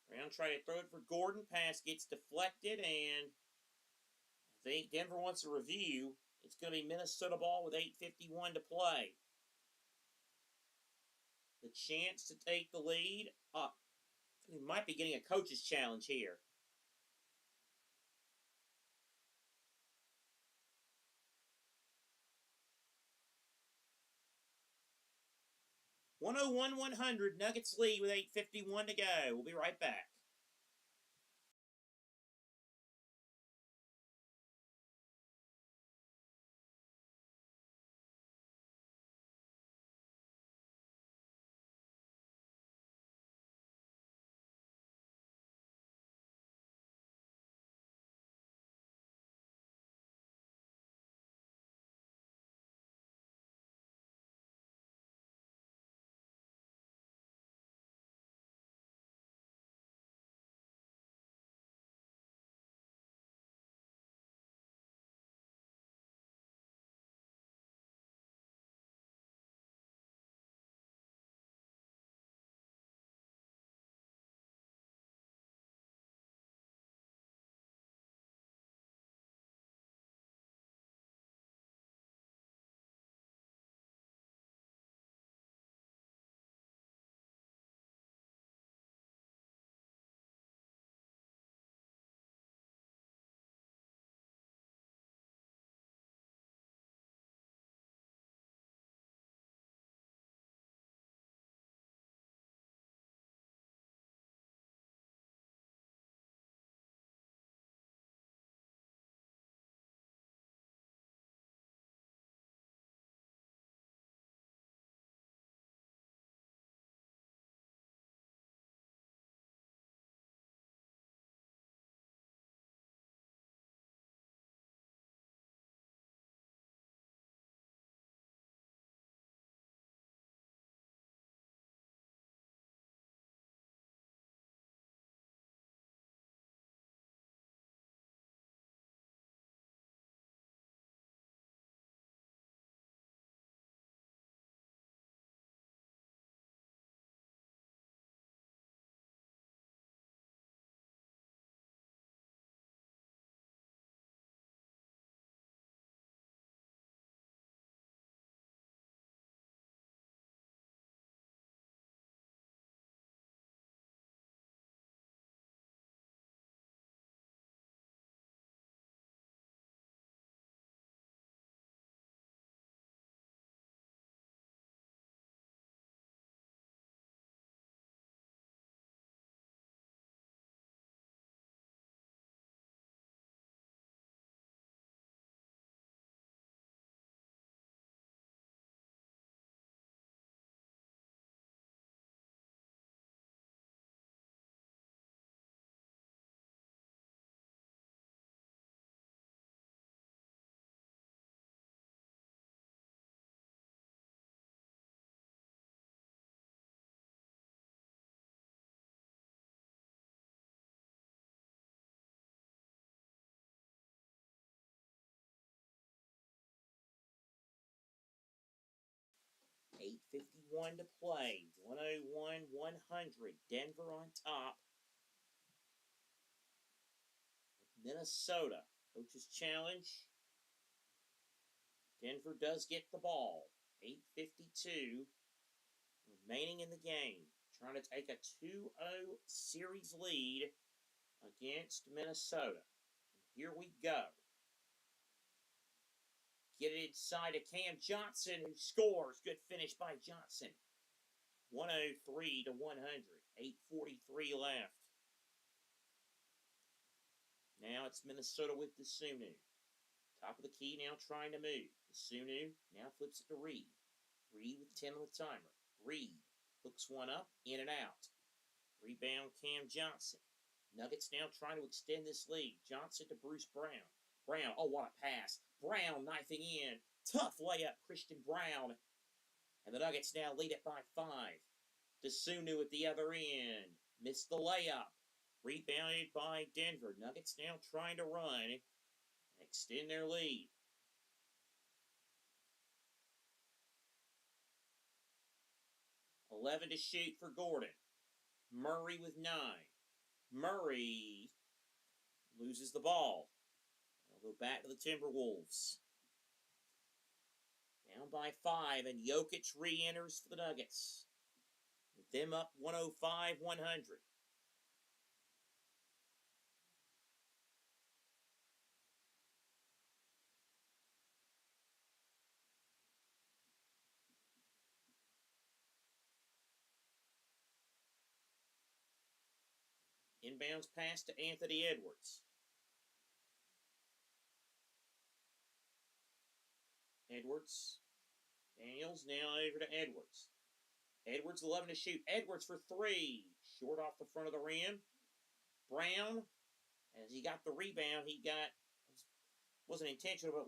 Brown trying to throw it for Gordon. Pass gets deflected, and I think Denver wants a review. It's going to be Minnesota ball with 8:51 to play. The chance to take the lead. We might be getting a coach's challenge here. 101-100. Nuggets lead with 8:51 to go. We'll be right back. $8:51 to play. 101-100. Denver on top. Minnesota. Coach's challenge. Denver does get the ball. 8:52 remaining in the game. Trying to take a 2-0 series lead against Minnesota. Here we go. Get it inside to Cam Johnson, who scores. Good finish by Johnson. 103-100. 8:43 left. Now it's Minnesota with the Sunu. Top of the key now trying to move. The Sunu now flips it to Reed. Reed with 10 on the timer. Reed hooks one up, in and out. Rebound Cam Johnson. Nuggets now trying to extend this lead. Johnson to Bruce Brown. Brown, oh, what a pass. Brown knifing in. Tough layup, Christian Brown. And the Nuggets now lead it by 5. Sunu at the other end. Missed the layup. Rebounded by Denver. Nuggets now trying to run and extend their lead. $11 to shoot for Gordon. Murray with 9. Murray loses the ball. They'll go back to the Timberwolves. Down by 5, and Jokic re-enters for the Nuggets. With them up 105-100. Inbounds pass to Anthony Edwards. Edwards. Daniels now over to Edwards. Edwards 11 to shoot. Edwards for 3. Short off the front of the rim. Brown, as he got the rebound, wasn't intentional, but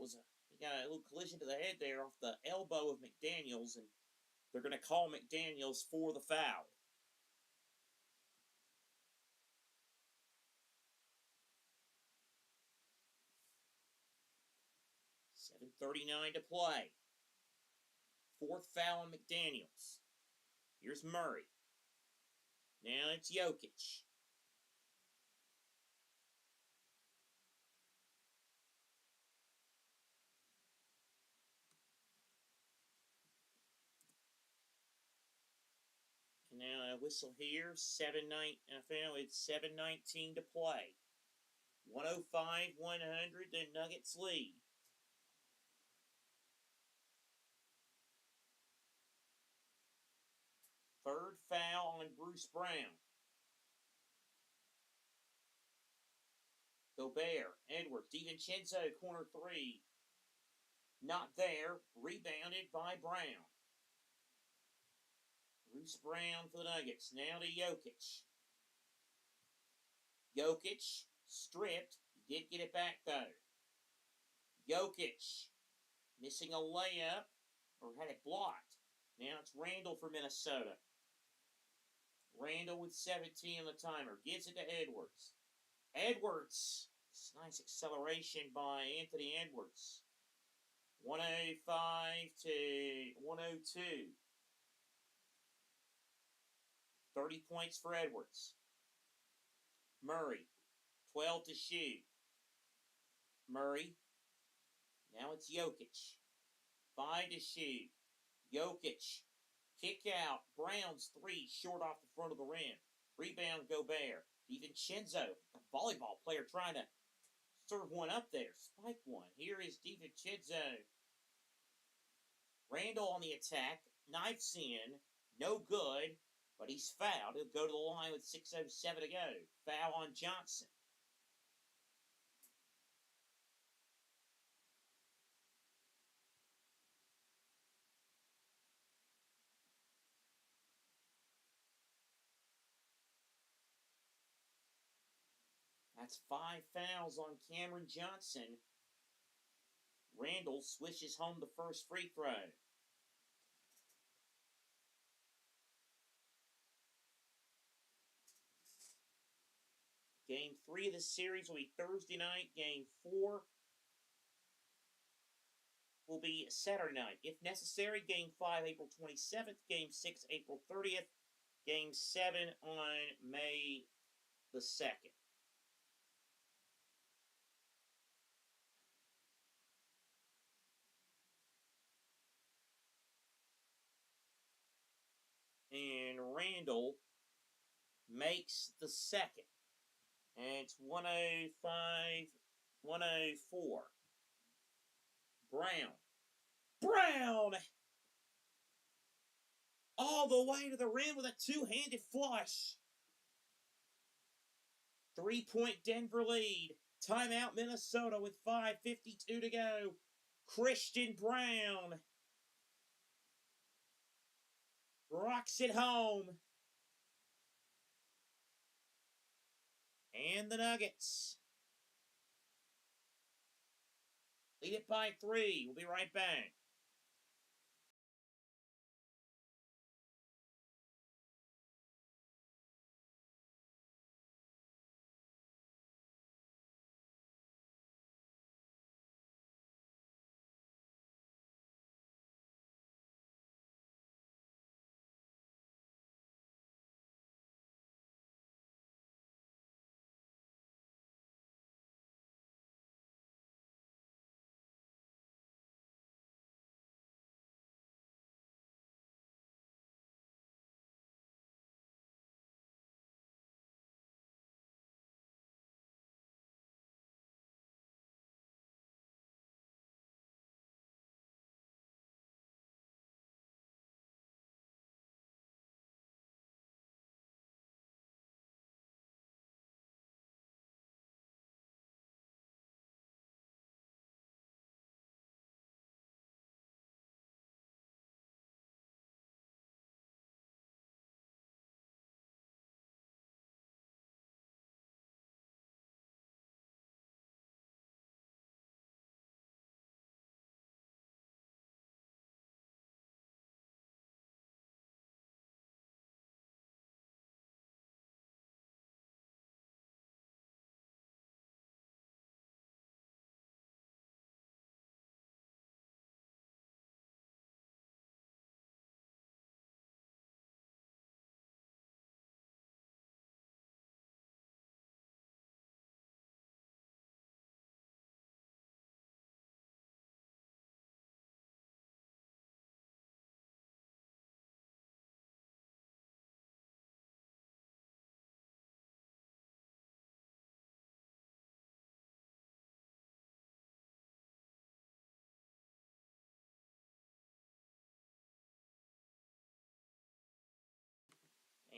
he got a little collision to the head there off the elbow of McDaniels, and they're going to call McDaniels for the foul. $7:39 to play. 4th foul on McDaniels. Here's Murray. Now it's Jokic. And now a whistle here. It's 7:19 to play. 105-100, the Nuggets lead. Third foul on Bruce Brown. Gobert, Edwards, DiVincenzo, corner 3. Not there. Rebounded by Brown. Bruce Brown for the Nuggets. Now to Jokic. Jokic stripped. He did get it back, though. Jokic missing a layup, or had it blocked. Now it's Randall for Minnesota. Randall with 17 on the timer. Gives it to Edwards. Edwards. It's nice acceleration by Anthony Edwards. 105 to 102. 30 points for Edwards. Murray, 12 to shoot. Murray. Now it's Jokic. 5 to shoot. Jokic. Kick out. Brown's 3 short off the front of the rim. Rebound Gobert. DiVincenzo, a volleyball player trying to serve one up there. Spike one. Here is DiVincenzo. Randall on the attack. Knifes in. No good. But he's fouled. He'll go to the line with 6:07 to go. Foul on Johnson. That's 5 fouls on Cameron Johnson. Randall swishes home the first free throw. Game 3 of the series will be Thursday night. Game 4 will be Saturday night. If necessary, Game 5, April 27th. Game 6, April 30th. Game 7 on May the 2nd. And Randall makes the second. And it's 105, 104. Brown. Brown! all the way to the rim with a two-handed flush. 3-point Denver lead. Timeout Minnesota with 5:52 to go. Christian Brown rocks it home. And the Nuggets lead it by 3. We'll be right back.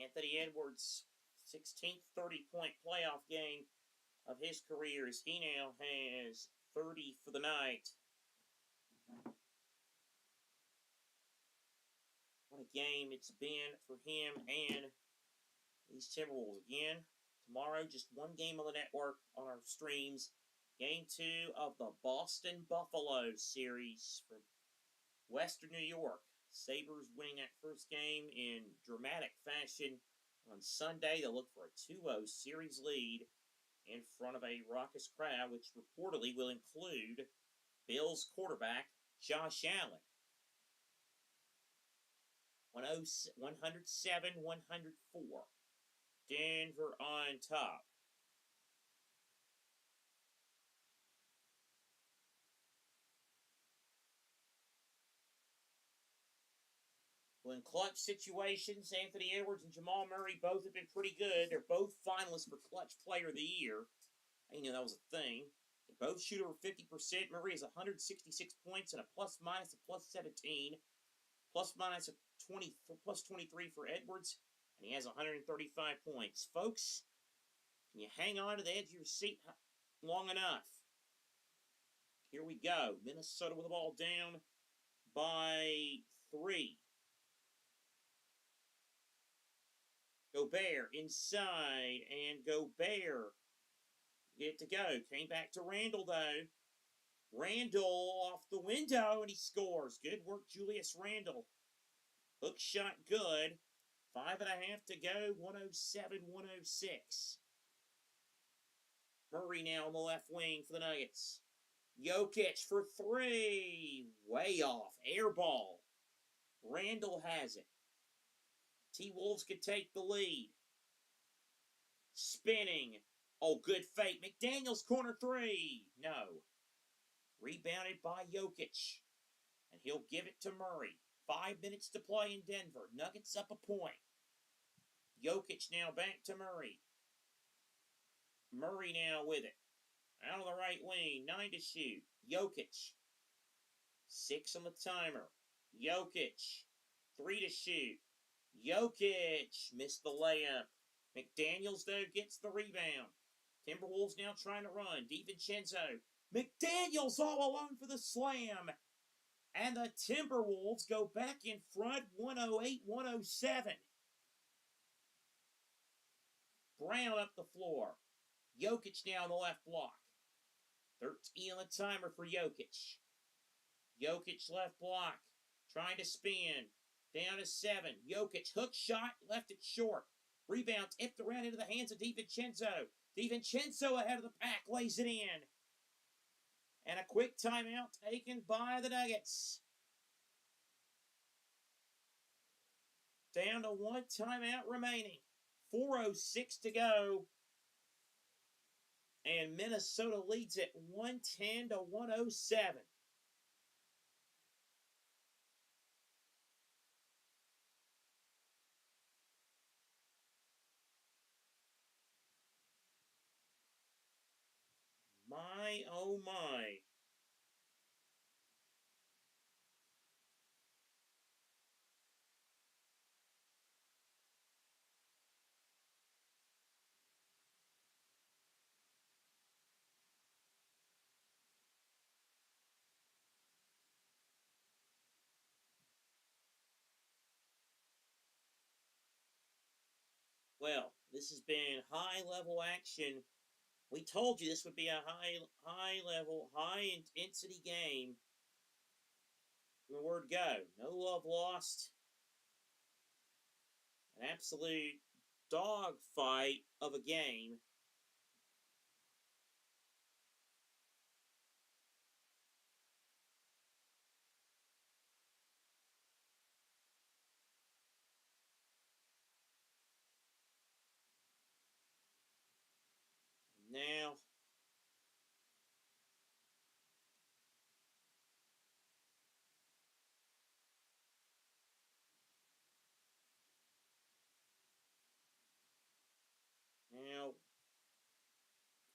Anthony Edwards, 16th 30-point playoff game of his career, as he now has 30 for the night. What a game it's been for him and these Timberwolves. Again, tomorrow, just one game on the network on our streams. Game 2 of the Boston Buffalo series from Western New York. Sabres winning that first game in dramatic fashion on Sunday. They'll look for a 2-0 series lead in front of a raucous crowd, which reportedly will include Bills quarterback Josh Allen. 107-104. Denver on top. Well, in clutch situations, Anthony Edwards and Jamal Murray both have been pretty good. They're both finalists for Clutch Player of the Year. I didn't know that was a thing. They both shoot over 50%. Murray has 166 points and a plus-minus of +17. Plus-minus of 20, +23 for Edwards, and he has 135 points. Folks, can you hang on to the edge of your seat long enough? Here we go. Minnesota with the ball down by 3. Gobert inside, and Gobert get it to go. Came back to Randall, though. Randall off the window, and he scores. Good work, Julius Randall. Hook shot good. 5.5 to go. 107-106. Murray now on the left wing for the Nuggets. Jokic for 3. Way off. Air ball. Randall has it. T-Wolves could take the lead. Spinning. Oh, good fake. McDaniels corner 3. No. Rebounded by Jokic. And he'll give it to Murray. 5 minutes to play in Denver. Nuggets up a point. Jokic now back to Murray. Murray now with it. Out on the right wing. 9 to shoot. Jokic. 6 on the timer. Jokic. 3 to shoot. Jokic missed the layup. McDaniels, though, gets the rebound. Timberwolves now trying to run. DiVincenzo. McDaniels all alone for the slam. And the Timberwolves go back in front 108-107. Brown up the floor. Jokic now on the left block. 13 on the timer for Jokic. Jokic left block. Trying to spin. Down to 7. Jokic hook shot. Left it short. Rebound tipped around into the hands of DiVincenzo. DiVincenzo ahead of the pack. Lays it in. And a quick timeout taken by the Nuggets. Down to one timeout remaining. 4:06 to go. And Minnesota leads it 110-107. My, oh my. Well, this has been high-level action. We told you this would be a high-level, high-intensity game. From the word go. No love lost. An absolute dogfight of a game. Now,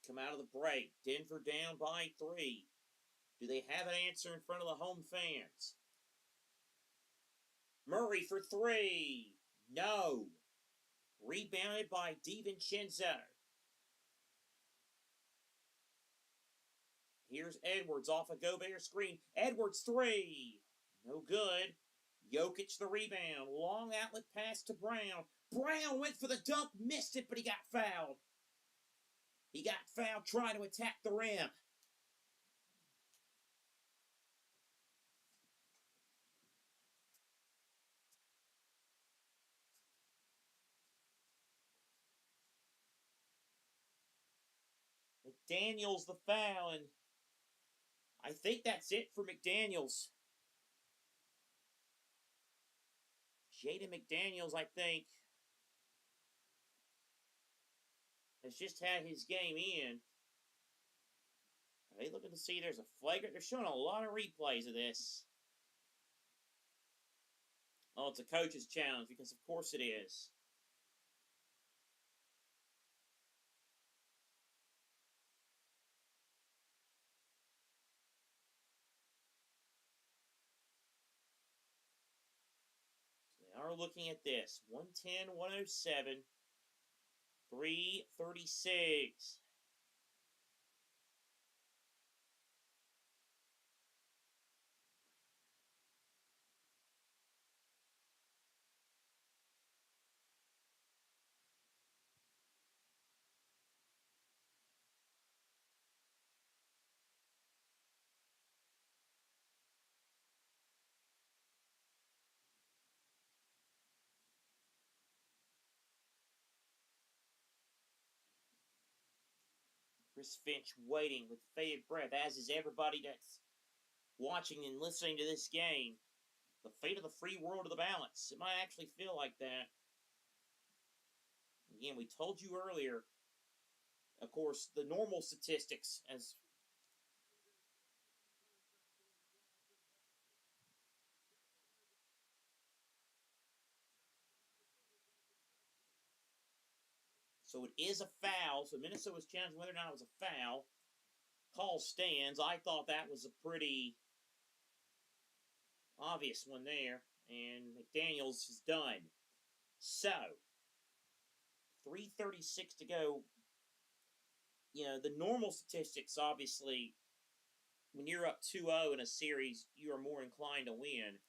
come out of the break. Denver down by 3. Do they have an answer in front of the home fans? Murray for 3. No. Rebounded by DiVincenzo. Here's Edwards off a Gobert screen. Edwards 3. No good. Jokic the rebound. Long outlet pass to Brown. Brown went for the dunk, missed it, but he got fouled. He got fouled trying to attack the rim. McDaniels the foul, and I think that's it for McDaniels. Jaden McDaniels, I think, has just had his game in. Are they looking to see there's a flagrant? They're showing a lot of replays of this. Oh, it's a coach's challenge, because of course it is. So they are looking at this. 110-107. 3:36. Chris Finch waiting with bated breath, as is everybody that's watching and listening to this game. The fate of the free world of the balance. It might actually feel like that. Again, we told you earlier, of course, the normal statistics as so it is a foul. So Minnesota was challenging whether or not it was a foul. Call stands. I thought that was a pretty obvious one there. And McDaniels is done. So, 3:36 to go. The normal statistics, obviously, when you're up 2-0 in a series, you are more inclined to win.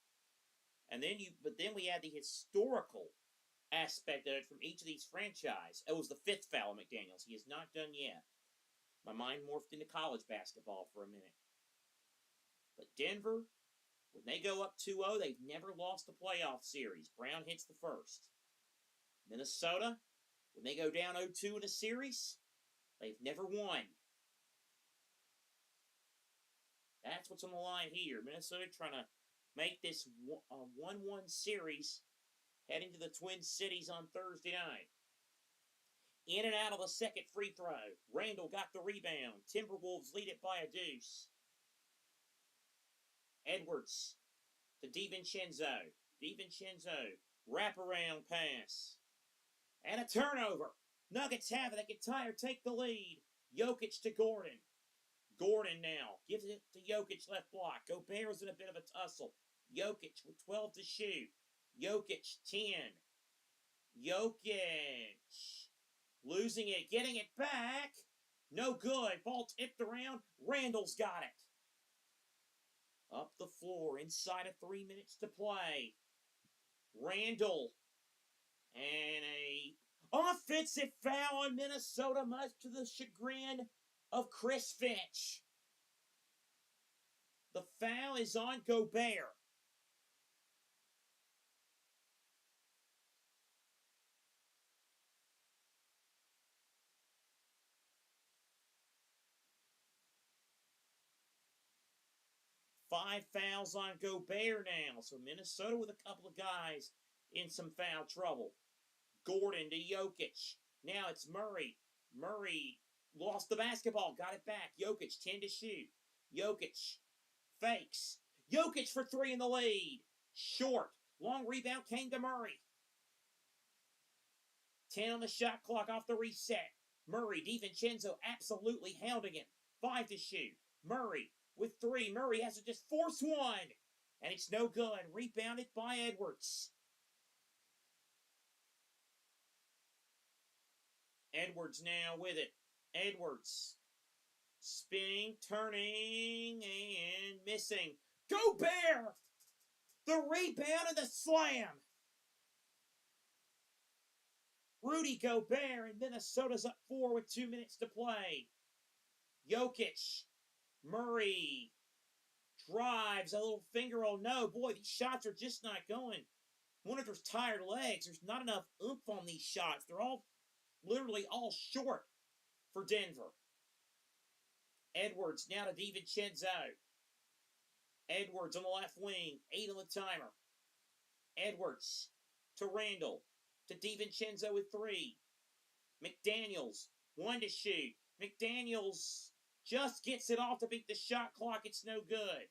But then we add the historical aspect of it from each of these franchises. It was the fifth foul on McDaniels. He is not done yet. My mind morphed into college basketball for a minute. But Denver, when they go up 2-0, they've never lost a playoff series. Brown hits the first. Minnesota, when they go down 0-2 in a series, they've never won. That's what's on the line here. Minnesota trying to make this a 1-1 series heading to the Twin Cities on Thursday night. In and out of the second free throw. Randall got the rebound. Timberwolves lead it by a deuce. Edwards to DiVincenzo. DiVincenzo, wraparound pass. And a turnover. Nuggets have it. They can tie or take the lead. Jokic to Gordon. Gordon now gives it to Jokic left block. Gobert's in a bit of a tussle. Jokic with 12 to shoot. Jokic 10. Jokic losing it, getting it back. No good. Ball tipped around. Randall's got it. Up the floor inside of 3 minutes to play. Randall. And a offensive foul on Minnesota, much to the chagrin of Chris Finch. The foul is on Gobert. Five fouls on Gobert now. So Minnesota with a couple of guys in some foul trouble. Gordon to Jokic. Now it's Murray. Murray lost the basketball. Got it back. Jokic 10 to shoot. Jokic fakes. Jokic for three in the lead. Short. Long rebound came to Murray. 10 on the shot clock off the reset. Murray, DiVincenzo absolutely hounding him. 5 to shoot. Murray with three. Murray has to just force one. And it's no good. Rebounded by Edwards. Edwards now with it. Edwards spinning, turning, and missing. Gobert! The rebound and the slam. Rudy Gobert, and Minnesota's up 4 with 2 minutes to play. Jokic. Murray drives a little finger roll. No, boy, these shots are just not going. I wonder if there's tired legs. There's not enough oomph on these shots. They're all literally all short for Denver. Edwards now to DiVincenzo. Edwards on the left wing. 8 on the timer. Edwards to Randall. To DiVincenzo with 3. McDaniels, 1 to shoot. McDaniels just gets it off to beat the shot clock. It's no good.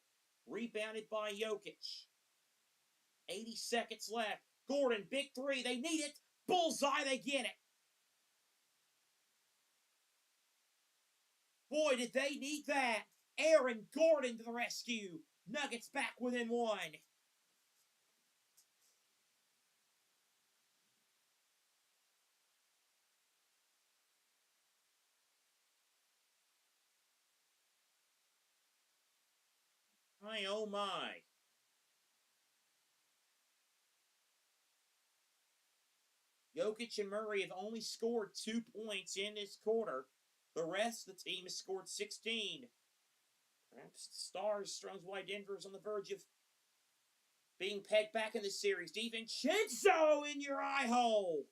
Rebounded by Jokic. 80 seconds left. Gordon, big 3. They need it. Bullseye, they get it. Boy, did they need that. Aaron Gordon to the rescue. Nuggets back within 1. My, oh my. Jokic and Murray have only scored 2 points in this quarter. The rest of the team has scored 16. Perhaps the Stars, Strong's why Denver's on the verge of being pegged back in the series. DiVincenzo in your eye hole.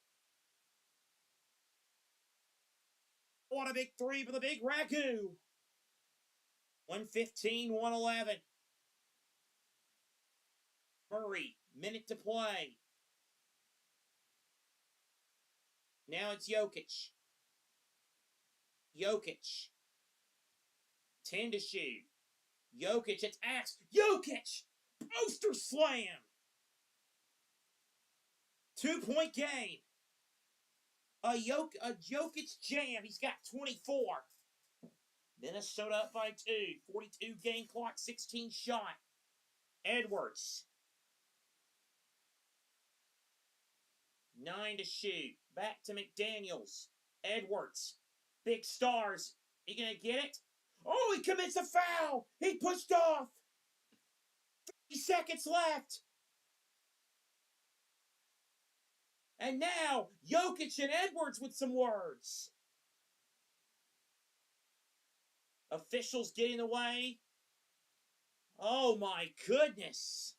What a big 3 for the big Ragu. 115, 111. Murray, minute to play. Now it's Jokic. Jokic. 10 to shoot. Jokic, it's axe. Jokic! Poster slam! 2-point game. A Jokic jam. He's got 24. Minnesota up by 2. 42 game clock, 16 shot. Edwards. 9 to shoot. Back to McDaniels. Edwards. Big stars. He gonna get it? Oh, he commits a foul! He pushed off! 30 seconds left! And now, Jokic and Edwards with some words. Officials getting away. Oh my goodness.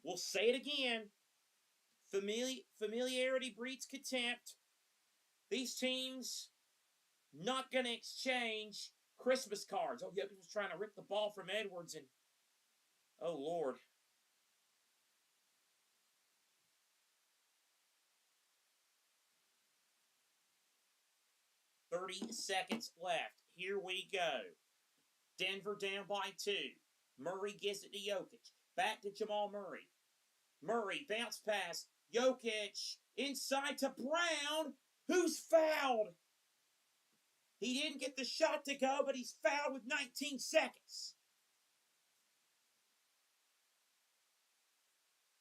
We'll say it again. Familiarity breeds contempt. These teams not going to exchange Christmas cards. Oh, Jokic was trying to rip the ball from Edwards, and oh, Lord. "30 seconds left. Here we go. Denver down by 2. Murray gives it to Jokic. Back to Jamal Murray. Murray bounce pass. Jokic inside to Brown, who's fouled. He didn't get the shot to go, but he's fouled with 19 seconds.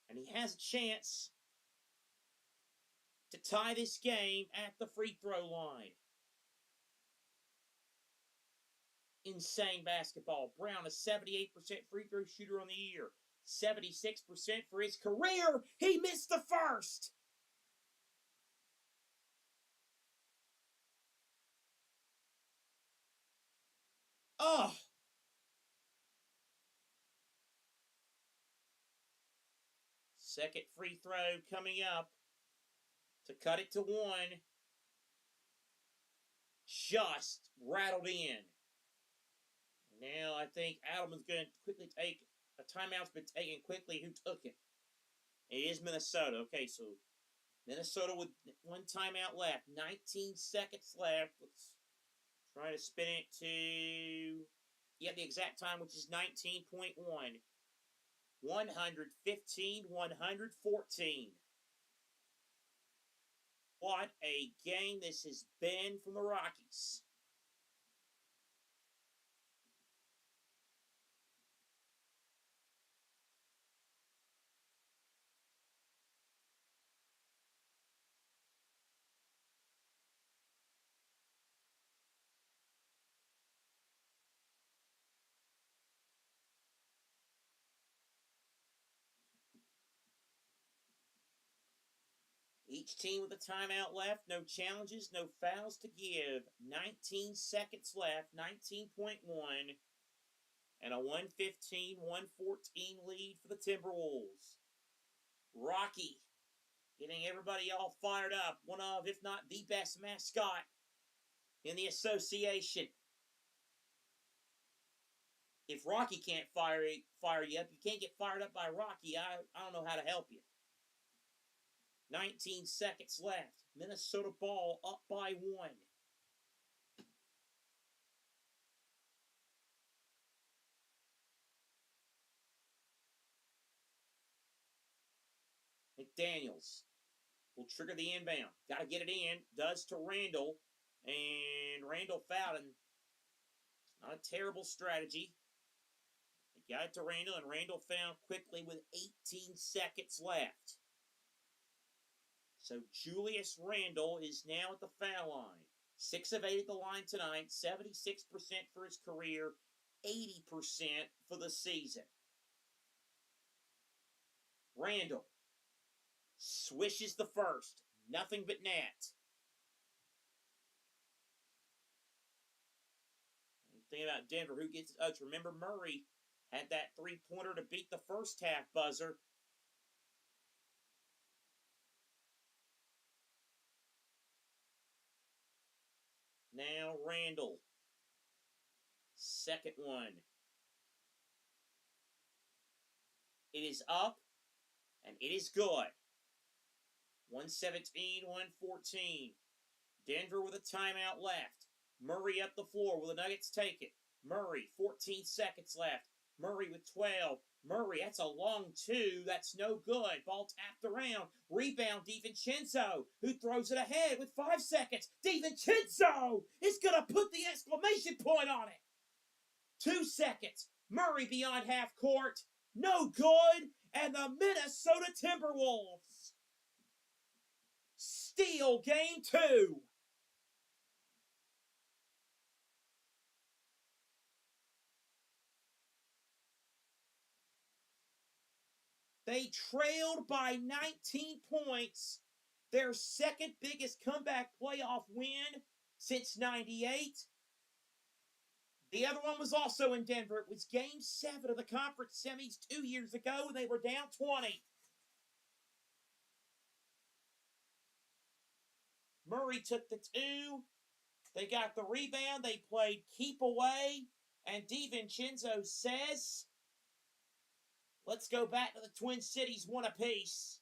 And he has a chance to tie this game at the free throw line. Insane basketball. Brown, a 78% free throw shooter on the year. 76% for his career. He missed the first. Oh. Second free throw coming up to cut it to 1. Just rattled in. Now I think Adelman's going to quickly take a timeout's been taken quickly. Who took it? It is Minnesota. Okay, so Minnesota with 1 timeout left. 19 seconds left. Let's try to spin it to the exact time, which is 19.1. 115, 114. What a game this has been from the Rockies. Each team with a timeout left. No challenges, no fouls to give. 19 seconds left. 19.1. And a 115-114 lead for the Timberwolves. Rocky getting everybody all fired up. One of, if not the best mascot in the association. If Rocky can't fire you up, you can't get fired up by Rocky. I don't know how to help you. 19 seconds left. Minnesota ball up by 1. McDaniels will trigger the inbound. Got to get it in. Does to Randall. And Randall fouled him. Not a terrible strategy. He got it to Randall, and Randall fouled quickly with 18 seconds left. So Julius Randall is now at the foul line. 6 of 8 at the line tonight. 76% for his career. 80% for the season. Randall swishes the first. Nothing but net. Think about Denver. Who gets it? Remember Murray had that three-pointer to beat the first half buzzer. Now Randall. Second one. It is up, and it is good. 117, 114. Denver with a timeout left. Murray up the floor. Will the Nuggets take it? Murray, 14 seconds left. Murray with 12. Murray, that's a long 2. That's no good. Ball tapped around. Rebound, DiVincenzo, who throws it ahead with 5 seconds. DiVincenzo is going to put the exclamation point on it. 2 seconds. Murray beyond half court. No good. And the Minnesota Timberwolves steal game 2. They trailed by 19 points, their second biggest comeback playoff win since '98. The other one was also in Denver. It was game 7 of the conference semis 2 years ago. They were down 20. Murray took the 2. They got the rebound. They played keep away. And DiVincenzo says, let's go back to the Twin Cities, one apiece.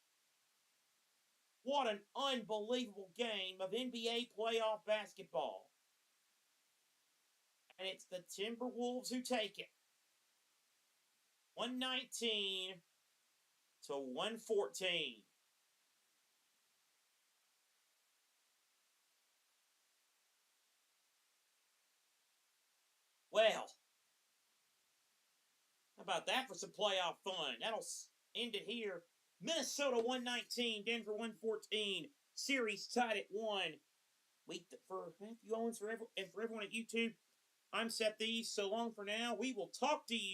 What an unbelievable game of NBA playoff basketball. And it's the Timberwolves who take it. 119 to 114. Well, how about that for some playoff fun? That'll end it here. Minnesota 119, Denver 114. Series tied at 1. For Matthew Owens and for everyone at YouTube, I'm Seth East. So long for now. We will talk to you